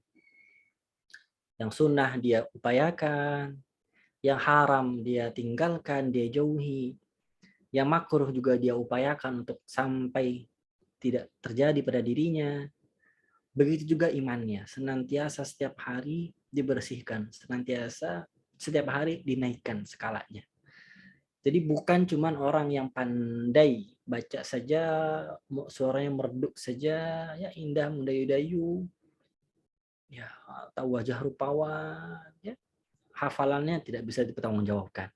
yang sunnah dia upayakan, yang haram dia tinggalkan, dia jauhi. Yang makruh juga dia upayakan untuk sampai tidak terjadi pada dirinya. Begitu juga imannya, senantiasa setiap hari dibersihkan, senantiasa setiap hari dinaikkan skalanya. Jadi bukan cuma orang yang pandai baca saja, suaranya merdu saja, ya indah mendayu-dayu, ya tahu wajah rupawan, ya hafalannya tidak bisa dipertanggungjawabkan.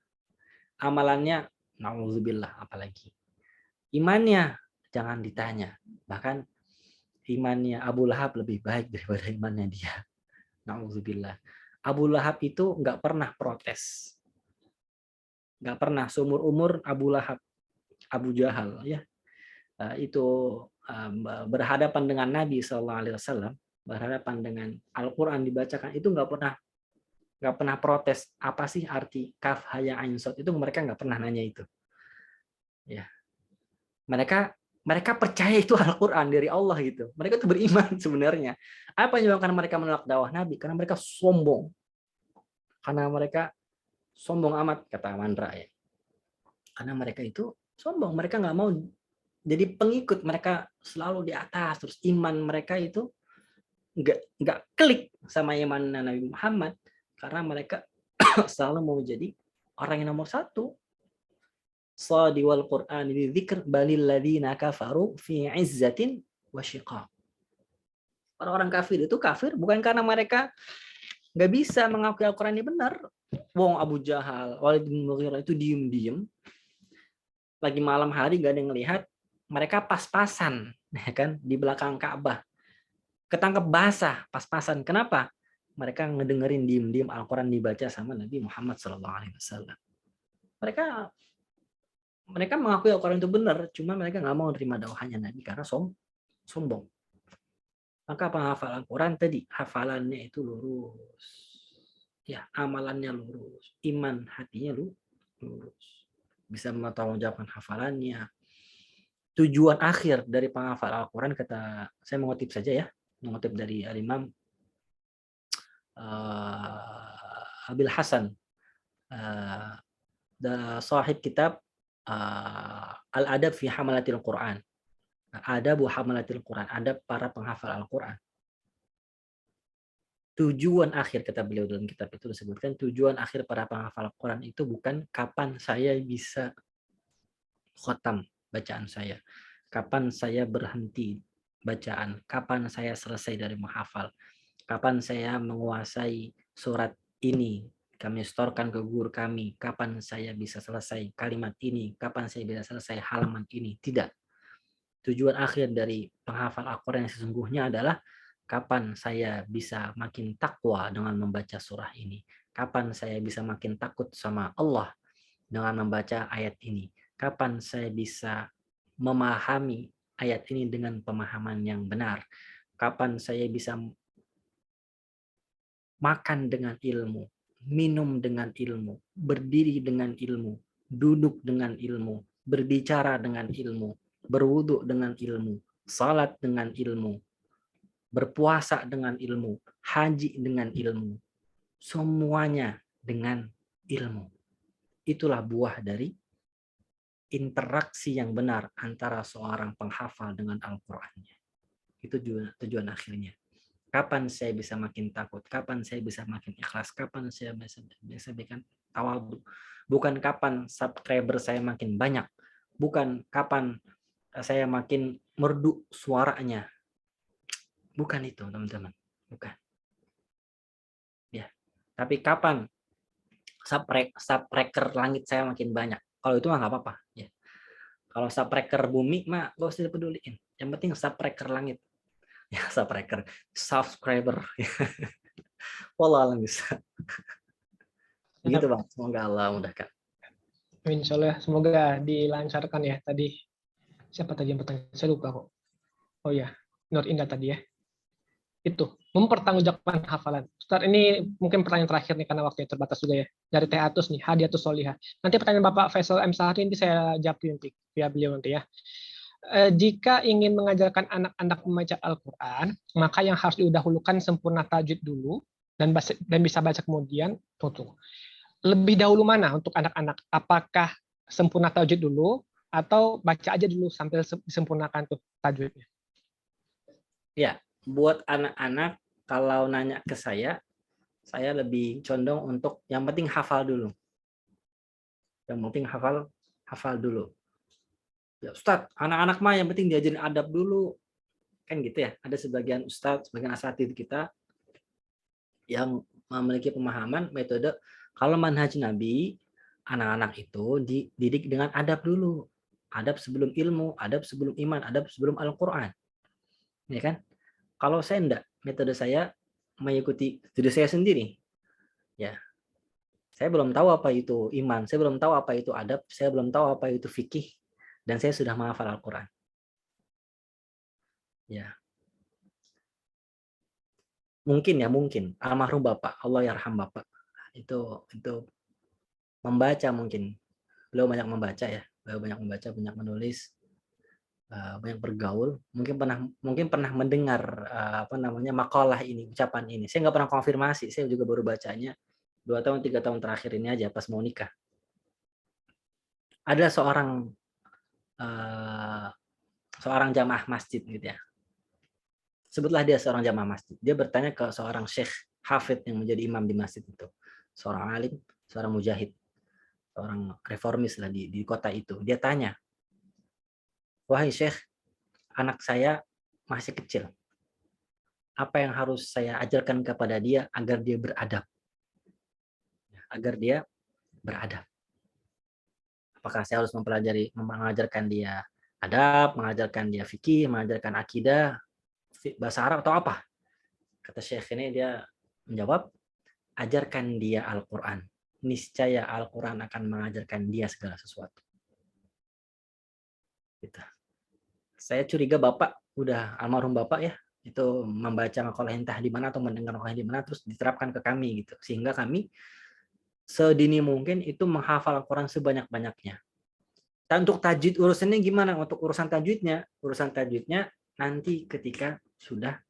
Amalannya nauzubillah apalagi. Imannya jangan ditanya. Bahkan imannya Abu Lahab lebih baik daripada imannya dia. Nauzubillah. Abu Lahab itu nggak pernah protes. Nggak pernah seumur umur Abu Lahab, Abu Jahal ya. Itu berhadapan dengan Nabi SAW, berhadapan dengan Al-Quran dibacakan, itu nggak pernah protes. Apa sih arti kaf haya ain sod? Itu mereka nggak pernah nanya itu. Ya, mereka percaya itu Al-Quran dari Allah gitu. Mereka itu beriman sebenarnya. Apa yang menyebabkan mereka menolak dakwah Nabi? Karena mereka sombong. Karena mereka sombong amat, kata Mandra ya. Karena mereka itu sombong. Mereka nggak mau jadi pengikut. Mereka selalu di atas. Terus iman mereka itu nggak klik sama iman Nabi Muhammad. Karena mereka selalu mau jadi orang yang nomor 1. Shadi wal Qur'an bi dzikr balil ladzina kafaru fi izzatin wa syiqaq. Orang-orang kafir itu kafir bukan karena mereka nggak bisa mengakui Al-Qur'an ini benar. Wong Abu Jahal, Walid bin Mughirah itu diem-diem. Lagi malam hari nggak ada yang ngelihat, mereka pas-pasan ya kan di belakang Ka'bah. Ketangkep basah, pas-pasan. Kenapa? Mereka ngedengerin diem-diem Al-Qur'an dibaca sama Nabi Muhammad SAW. Mereka mengakui Al-Quran itu benar, cuma mereka nggak mau menerima dakwahnya Nabi karena sombong. Maka penghafal Al-Quran tadi, hafalannya itu lurus. Ya, amalannya lurus. Iman hatinya lurus. Bisa mempertanggungjawabkan hafalannya. Tujuan akhir dari penghafal Al-Quran, saya mengutip saja ya, mengutip dari Al-Imam Abil Hasan, sahib kitab Al-Adab fi Hamalatil Quran. Adabu Hamalatil Quran, adab para penghafal Al-Quran. Tujuan akhir, kata beliau dalam kitab itu disebutkan, tujuan akhir para penghafal Al-Quran itu bukan kapan saya bisa khotam bacaan saya, kapan saya berhenti bacaan, kapan saya selesai dari menghafal, kapan saya menguasai surat ini, kami setorkan ke guru kami, kapan saya bisa selesai kalimat ini, kapan saya bisa selesai halaman ini. Tidak. Tujuan akhir dari penghafal Al-Quran yang sesungguhnya adalah kapan saya bisa makin takwa dengan membaca surah ini, kapan saya bisa makin takut sama Allah dengan membaca ayat ini, Kapan saya bisa memahami ayat ini dengan pemahaman yang benar? Kapan saya bisa makan dengan ilmu, minum dengan ilmu, berdiri dengan ilmu, duduk dengan ilmu, berbicara dengan ilmu, berwudu dengan ilmu, salat dengan ilmu, berpuasa dengan ilmu, haji dengan ilmu, semuanya dengan ilmu. Itulah buah dari interaksi yang benar antara seorang penghafal dengan Al-Qur'annya. Itu tujuan akhirnya. Kapan saya bisa makin takut? Kapan saya bisa makin ikhlas? Kapan saya bisa bikin tawadhu? Bukan kapan subscriber saya makin banyak. Bukan kapan saya makin merdu suaranya. Bukan itu, teman-teman. Bukan. Ya. Tapi kapan subscriber langit saya makin banyak? Kalau itu mah nggak apa-apa. Ya. Kalau subscriber bumi mah gak usah dipeduliin. Yang penting subscriber langit. Ya, subscriber. Wallah alam bisa. Begitu Bang. Semoga Allah mudahkan. Insya Allah semoga dilancarkan ya tadi. Siapa tadi yang bertanya? Saya lupa kok. Oh ya, Nur Indah tadi ya. Itu mempertanggungjawabkan hafalan. Ustaz, ini mungkin pertanyaan terakhir nih karena waktunya terbatas juga ya. Dari Teh Atus nih, Hadiatus Solihah. Nanti pertanyaan Bapak Faisal M. Sahri nanti saya jawab nanti via beliau nanti ya. Jika ingin mengajarkan anak-anak membaca Al-Quran, maka yang harus didahulukan sempurna tajwid dulu dan bisa baca kemudian tutup. Lebih dahulu mana untuk anak-anak? Apakah sempurna tajwid dulu atau baca aja dulu sampai disempurnakan tuh tajwidnya? Ya, buat anak-anak kalau nanya ke saya lebih condong untuk yang penting hafal dulu. Yang penting hafal dulu. Ya, Ustadz, anak-anak mah yang penting diajarin adab dulu. Kan gitu ya, ada sebagian ustadz, sebagian asatidz kita yang memiliki pemahaman metode kalau manhaj Nabi, anak-anak itu dididik dengan adab dulu. Adab sebelum ilmu, adab sebelum iman, adab sebelum Al-Quran. Ya kan? Kalau saya enggak, metode saya mengikuti studi saya sendiri. Ya, saya belum tahu apa itu iman, saya belum tahu apa itu adab, saya belum tahu apa itu fikih, dan saya sudah menghafal Al-Quran. Ya, mungkin almarhum Bapak, Allah yarham Bapak, itu membaca mungkin. Beliau banyak membaca ya, banyak menulis, banyak bergaul, mungkin pernah mendengar makalah ini, ucapan ini. Saya nggak pernah konfirmasi, saya juga baru bacanya 2 tahun 3 tahun terakhir ini aja pas mau nikah. Ada seorang jamaah masjid gitu ya. Sebutlah dia seorang jamaah masjid. Dia bertanya ke seorang syekh hafid yang menjadi imam di masjid itu. Seorang alim, seorang mujahid, seorang reformis lah di kota itu. Dia tanya, "Wahai syekh, anak saya masih kecil. Apa yang harus saya ajarkan kepada dia agar dia beradab?" Agar dia beradab. Apakah saya harus mengajarkan dia adab, mengajarkan dia fikih, mengajarkan akidah, bahasa Arab atau apa? Kata syekh ini, dia menjawab, ajarkan dia Al-Quran. Niscaya Al-Quran akan mengajarkan dia segala sesuatu. Gitu. Saya curiga Bapak, udah almarhum Bapak ya, itu membaca makalah entah di mana atau mendengar makalah di mana, terus diterapkan ke kami gitu. Sehingga kami sedini mungkin itu menghafal Al-Quran sebanyak-banyaknya. Dan untuk tajwid urusannya gimana? Untuk urusan tajwidnya nanti ketika sudah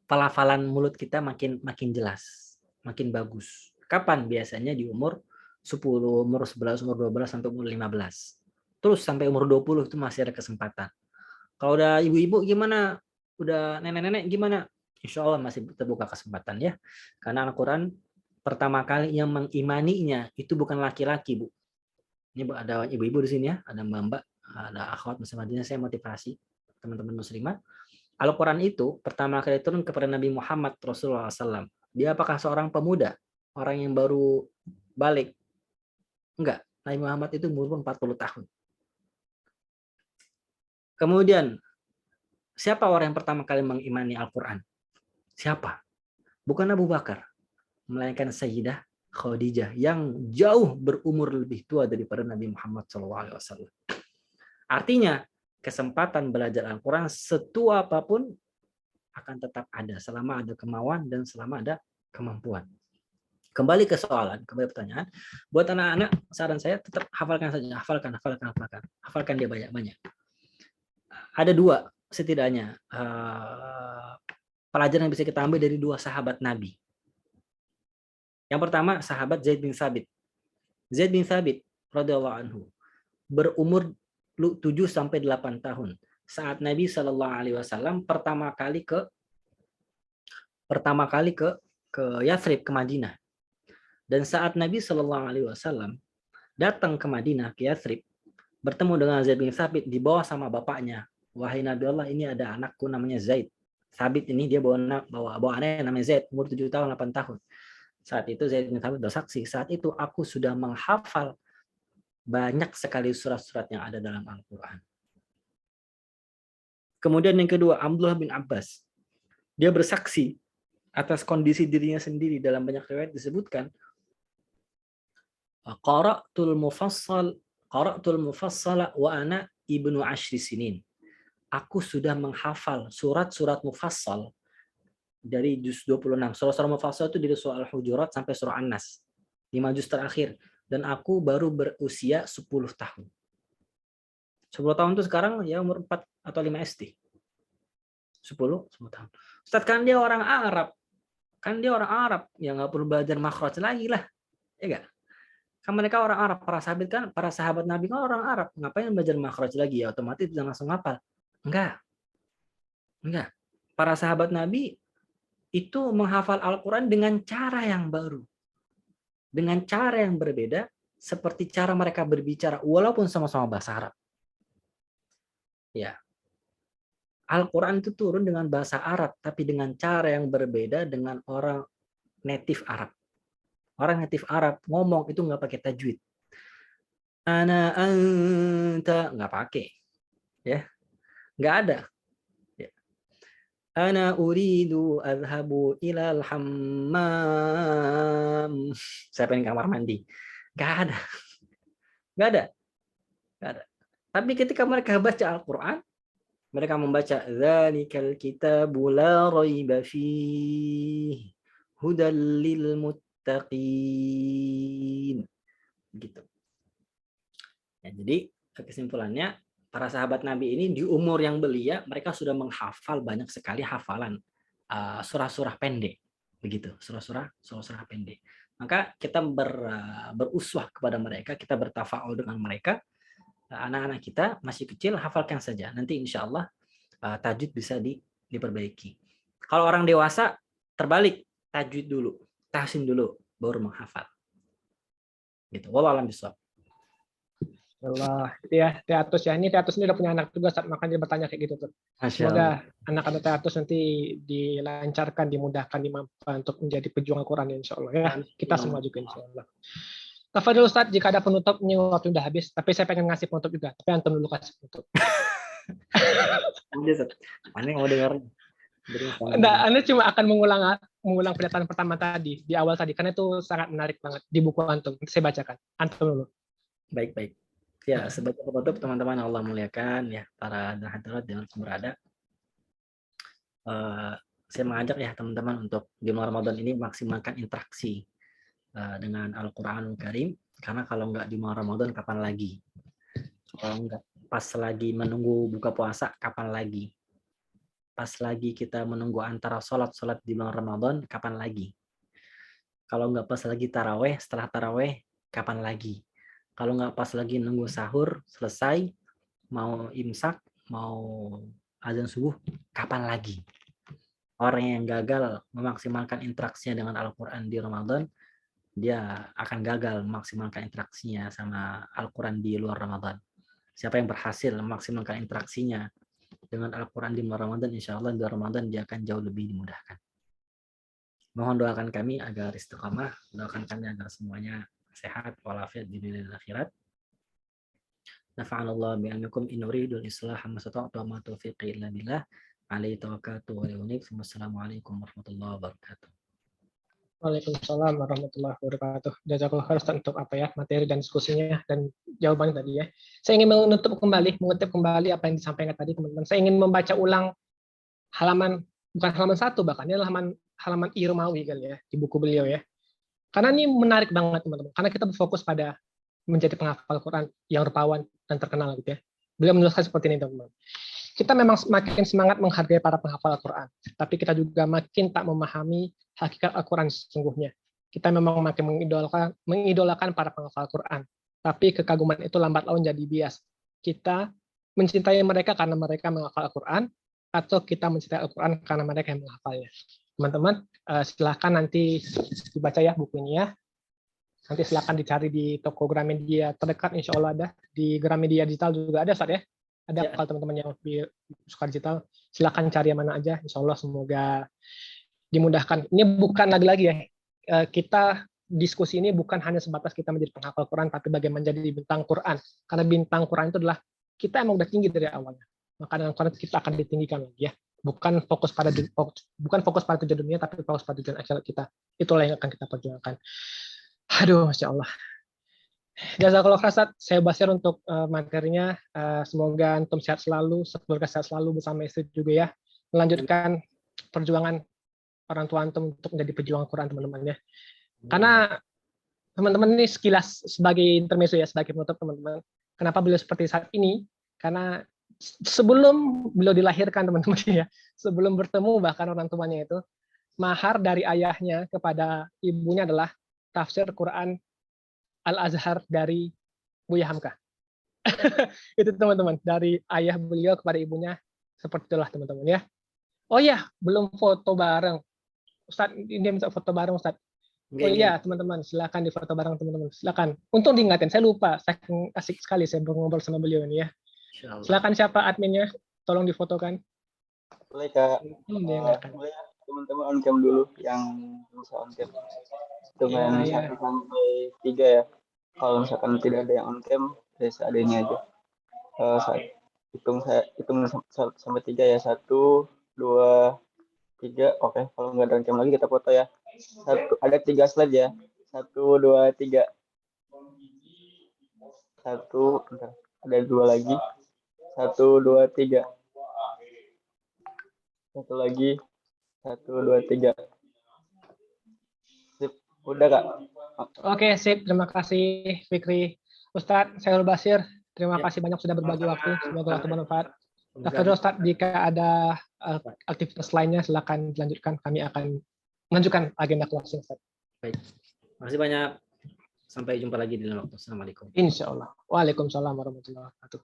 pelafalan mulut kita makin jelas, makin bagus. Kapan? Biasanya di umur 10, umur 11, umur 12 sampai umur 15. Terus sampai umur 20 itu masih ada kesempatan. Kalau udah ibu-ibu gimana? Udah nenek-nenek gimana? Insya Allah masih terbuka kesempatan ya. Karena Al-Quran pertama kali yang mengimaninya itu bukan laki-laki, Bu. Ini ada ibu-ibu di sini ya, ada mbak-mbak, ada akhwat muslimat. Saya motivasi teman-teman muslimah. Al-Quran itu pertama kali turun kepada Nabi Muhammad Rasulullah SAW. Dia apakah seorang pemuda? Orang yang baru balik? Enggak. Nabi Muhammad itu umur 40 tahun. Kemudian, siapa orang yang pertama kali mengimani Al-Quran? Siapa? Bukan Abu Bakar, melainkan Sayyidah Khadijah yang jauh berumur lebih tua daripada Nabi Muhammad SAW. Artinya, kesempatan belajar Al-Quran setua apapun akan tetap ada selama ada kemauan dan selama ada kemampuan. Kembali ke soalan, kembali pertanyaan. Buat anak-anak, saran saya tetap hafalkan saja, hafalkan dia banyak-banyak. Ada dua setidaknya pelajaran yang bisa kita ambil dari dua sahabat Nabi. Yang pertama, sahabat Zaid bin Thabit. Zaid bin Thabit radhiyallahu anhu berumur 7 sampai 8 tahun saat Nabi Shallallahu alaihi wasallam pertama kali ke Yathrib, ke Madinah. Dan saat Nabi Shallallahu alaihi wasallam datang ke Madinah, ke Yathrib, bertemu dengan Zaid bin Thabit, dibawa sama bapaknya. Wahai Nabi Allah, ini ada anakku namanya Zaid. Thabit ini dia bawa anaknya namanya Zaid, umur 7 tahun 8 tahun. Saat itu Zaid bin Thabit bersaksi, saat itu aku sudah menghafal banyak sekali surat-surat yang ada dalam Al-Quran. Kemudian yang kedua, Abdullah bin Abbas. Dia bersaksi atas kondisi dirinya sendiri. Dalam banyak riwayat disebutkan, Qara'tul mufassala wa ana ibnu 10 sinin. Aku sudah menghafal surat-surat mufassal dari juz 26. Surah-surah mufassal itu dari surah Al-Hujurat sampai surah An-Nas. 5 juz terakhir. Dan aku baru berusia 10 tahun. 10 tahun itu sekarang ya umur 4 atau 5 SD. 10 tahun. Ustaz, kan dia orang Arab. Ya nggak perlu belajar makhraj lagi lah. Ya nggak? Kan mereka orang Arab. Para sahabat Nabi kan orang Arab. Ngapain belajar makhraj lagi? Ya otomatis bisa langsung hafal. Enggak. Para sahabat Nabi itu menghafal Al-Quran dengan cara yang baru. Dengan cara yang berbeda, seperti cara mereka berbicara, walaupun sama-sama bahasa Arab. Ya. Al-Quran itu turun dengan bahasa Arab, tapi dengan cara yang berbeda dengan orang native Arab. Orang native Arab ngomong itu nggak pakai tajwid. Ana anta, nggak pakai. Ya. Nggak ada. Ana uridu adhabu ilal hammam. Saya pengen kamar mandi. Gak ada. Tapi ketika mereka baca Al-Quran, mereka membaca Dzalikal kitabu la raiba fihi hudal lil muttaqin. Gitu. Ya, jadi kesimpulannya, para sahabat Nabi ini di umur yang belia, mereka sudah menghafal banyak sekali hafalan surah-surah pendek, begitu, surah-surah pendek. Maka kita beruswah kepada mereka, kita bertafaul dengan mereka. Anak-anak kita masih kecil, hafalkan saja. Nanti insya Allah tajwid bisa diperbaiki. Kalau orang dewasa terbalik, tajwid dulu, tahsin dulu, baru menghafal. Gitu. Wallahu a'lam bishawab. Allah, ya Teatus ya. Ini Teatus ini udah punya anak juga, makanya dia bertanya kayak gitu tuh. Semoga anak-anak Teatus nanti dilancarkan, dimudahkan, dimampukan untuk menjadi pejuang Al-Quran insya Allah ya. Kita semua juga insya Allah. Tafadhol Ustaz, jika ada penutup, ini waktu udah habis, tapi saya pengen ngasih penutup juga. Tapi antum dulu kasih penutup. Aneh mau dengar. Nah, Anda cuma akan mengulang pernyataan pertama tadi, di awal tadi, karena itu sangat menarik banget di buku antum. Nanti saya bacakan. Antum dulu. Baik. Ya, sebagai penutup, teman-teman Allah muliakan ya, para hadirat yang berada. Saya mengajak ya teman-teman untuk di bulan Ramadan ini maksimalkan interaksi dengan Al-Quranul Karim, karena kalau nggak di bulan Ramadan kapan lagi? Kalau nggak pas lagi menunggu buka puasa, kapan lagi? Pas lagi kita menunggu antara sholat di bulan Ramadan, kapan lagi? Kalau nggak pas lagi taraweh, setelah taraweh, kapan lagi? Kalau nggak pas lagi nunggu sahur selesai, mau imsak, mau azan subuh, kapan lagi? Orang yang gagal memaksimalkan interaksinya dengan Al-Quran di Ramadan, dia akan gagal memaksimalkan interaksinya sama Al-Quran di luar Ramadan. Siapa yang berhasil memaksimalkan interaksinya dengan Al-Quran di luar Ramadan, insya Allah di Ramadan dia akan jauh lebih dimudahkan. Mohon doakan kami agar istiqamah, doakan kami agar semuanya sehat walafiat di dunia dan akhirat. Nafa'anallahu bi'amikum in uridul islah ma stata'tu wa ma taufiqi illa billah. Alaihi tawakkaltu wa ilaihi unib. Wassalamualaikum warahmatullahi wabarakatuh. Waalaikumsalam warahmatullahi wabarakatuh. Jazakallah khair Ustaz untuk apa ya materi dan diskusinya dan jawabannya tadi ya. Saya ingin mengutip kembali apa yang disampaikan tadi teman-teman. Saya ingin membaca ulang halaman bukan halaman 1 bahkan ini halaman Irmawi kali ya di buku beliau ya. Karena ini menarik banget teman-teman. Karena kita berfokus pada menjadi penghafal Quran yang rupawan dan terkenal gitu ya. Beliau menjelaskan seperti ini teman-teman. Kita memang semakin semangat menghargai para penghafal Al-Quran, tapi kita juga makin tak memahami hakikat Al-Quran sesungguhnya. Kita memang makin mengidolakan para penghafal Al-Quran, tapi kekaguman itu lambat laun jadi bias. Kita mencintai mereka karena mereka menghafal Al-Quran, atau kita mencintai Al-Quran karena mereka yang menghafalnya. Teman-teman, silahkan nanti dibaca ya buku ini ya. Nanti silahkan dicari di toko Gramedia terdekat, insya Allah ada. Di Gramedia Digital juga ada, Ustaz ya. Ada Ya. kalau teman-teman yang suka digital, silakan cari yang mana aja. Insya Allah semoga dimudahkan. Ini bukan lagi-lagi ya, kita diskusi ini bukan hanya sebatas kita menjadi penghafal Quran, tapi bagaimana menjadi bintang Quran. Karena bintang Quran itu adalah kita emang udah tinggi dari awalnya. Maka dengan Quran kita akan ditinggikan lagi ya. Bukan fokus pada tujuan dunia, tapi fokus pada tujuan akhirat kita. Itulah yang akan kita perjuangkan. Aduh, Masya Allah. Jazakallah khairan, saya Basir untuk materinya. Semoga antum sehat selalu, keluarga sehat selalu bersama istri juga ya. Melanjutkan perjuangan orang tua antum untuk menjadi pejuang Quran teman-teman ya. Karena teman-teman ini sekilas sebagai intermezzo ya, sebagai penutup teman-teman. Kenapa beliau seperti saat ini? Karena sebelum beliau dilahirkan teman-teman ya, sebelum bertemu bahkan orang tuanya itu, mahar dari ayahnya kepada ibunya adalah tafsir Quran Al-Azhar dari Buya Hamka. Itu teman-teman, dari ayah beliau kepada ibunya, seperti itulah teman-teman ya. Oh ya, belum foto bareng. Ustadz, ini minta foto bareng Ustadz. Oh iya teman-teman, silakan di foto bareng teman-teman. Silakan. Untung diingatin, saya lupa. Saking asik sekali saya ngobrol sama beliau ini ya. Silakan siapa adminnya, tolong difotokan. Boleh Kak. Diingatkan. Boleh ya, teman-teman on cam dulu yang bisa on cam. Dengan Iya. 1 sampai 3 ya. Kalau misalkan tidak ada yang on cam, saya seadanya aja. Hitung sampai 3 ya. 1, 2, 3. Oke, kalau nggak ada on cam lagi kita foto ya. Ada 3 slide ya. 1, 2, 3. 1, bentar. Ada 2 lagi. 1, 2, 3. Satu lagi. 1, 2, 3. Sip. Udah Kak. Oke, sip. Terima kasih Fikri. Ustadz Syahrul Basir, terima kasih banyak sudah berbagi waktu. Semoga waktu bermanfaat. Dr. Ustadz, jika ada aktivitas lainnya, silakan dilanjutkan. Kami akan melanjutkan agenda kelasnya, Ustadz. Baik. Terima kasih banyak. Sampai jumpa lagi di lain waktu. Assalamualaikum. Insya Allah. Waalaikumsalam warahmatullahi wabarakatuh.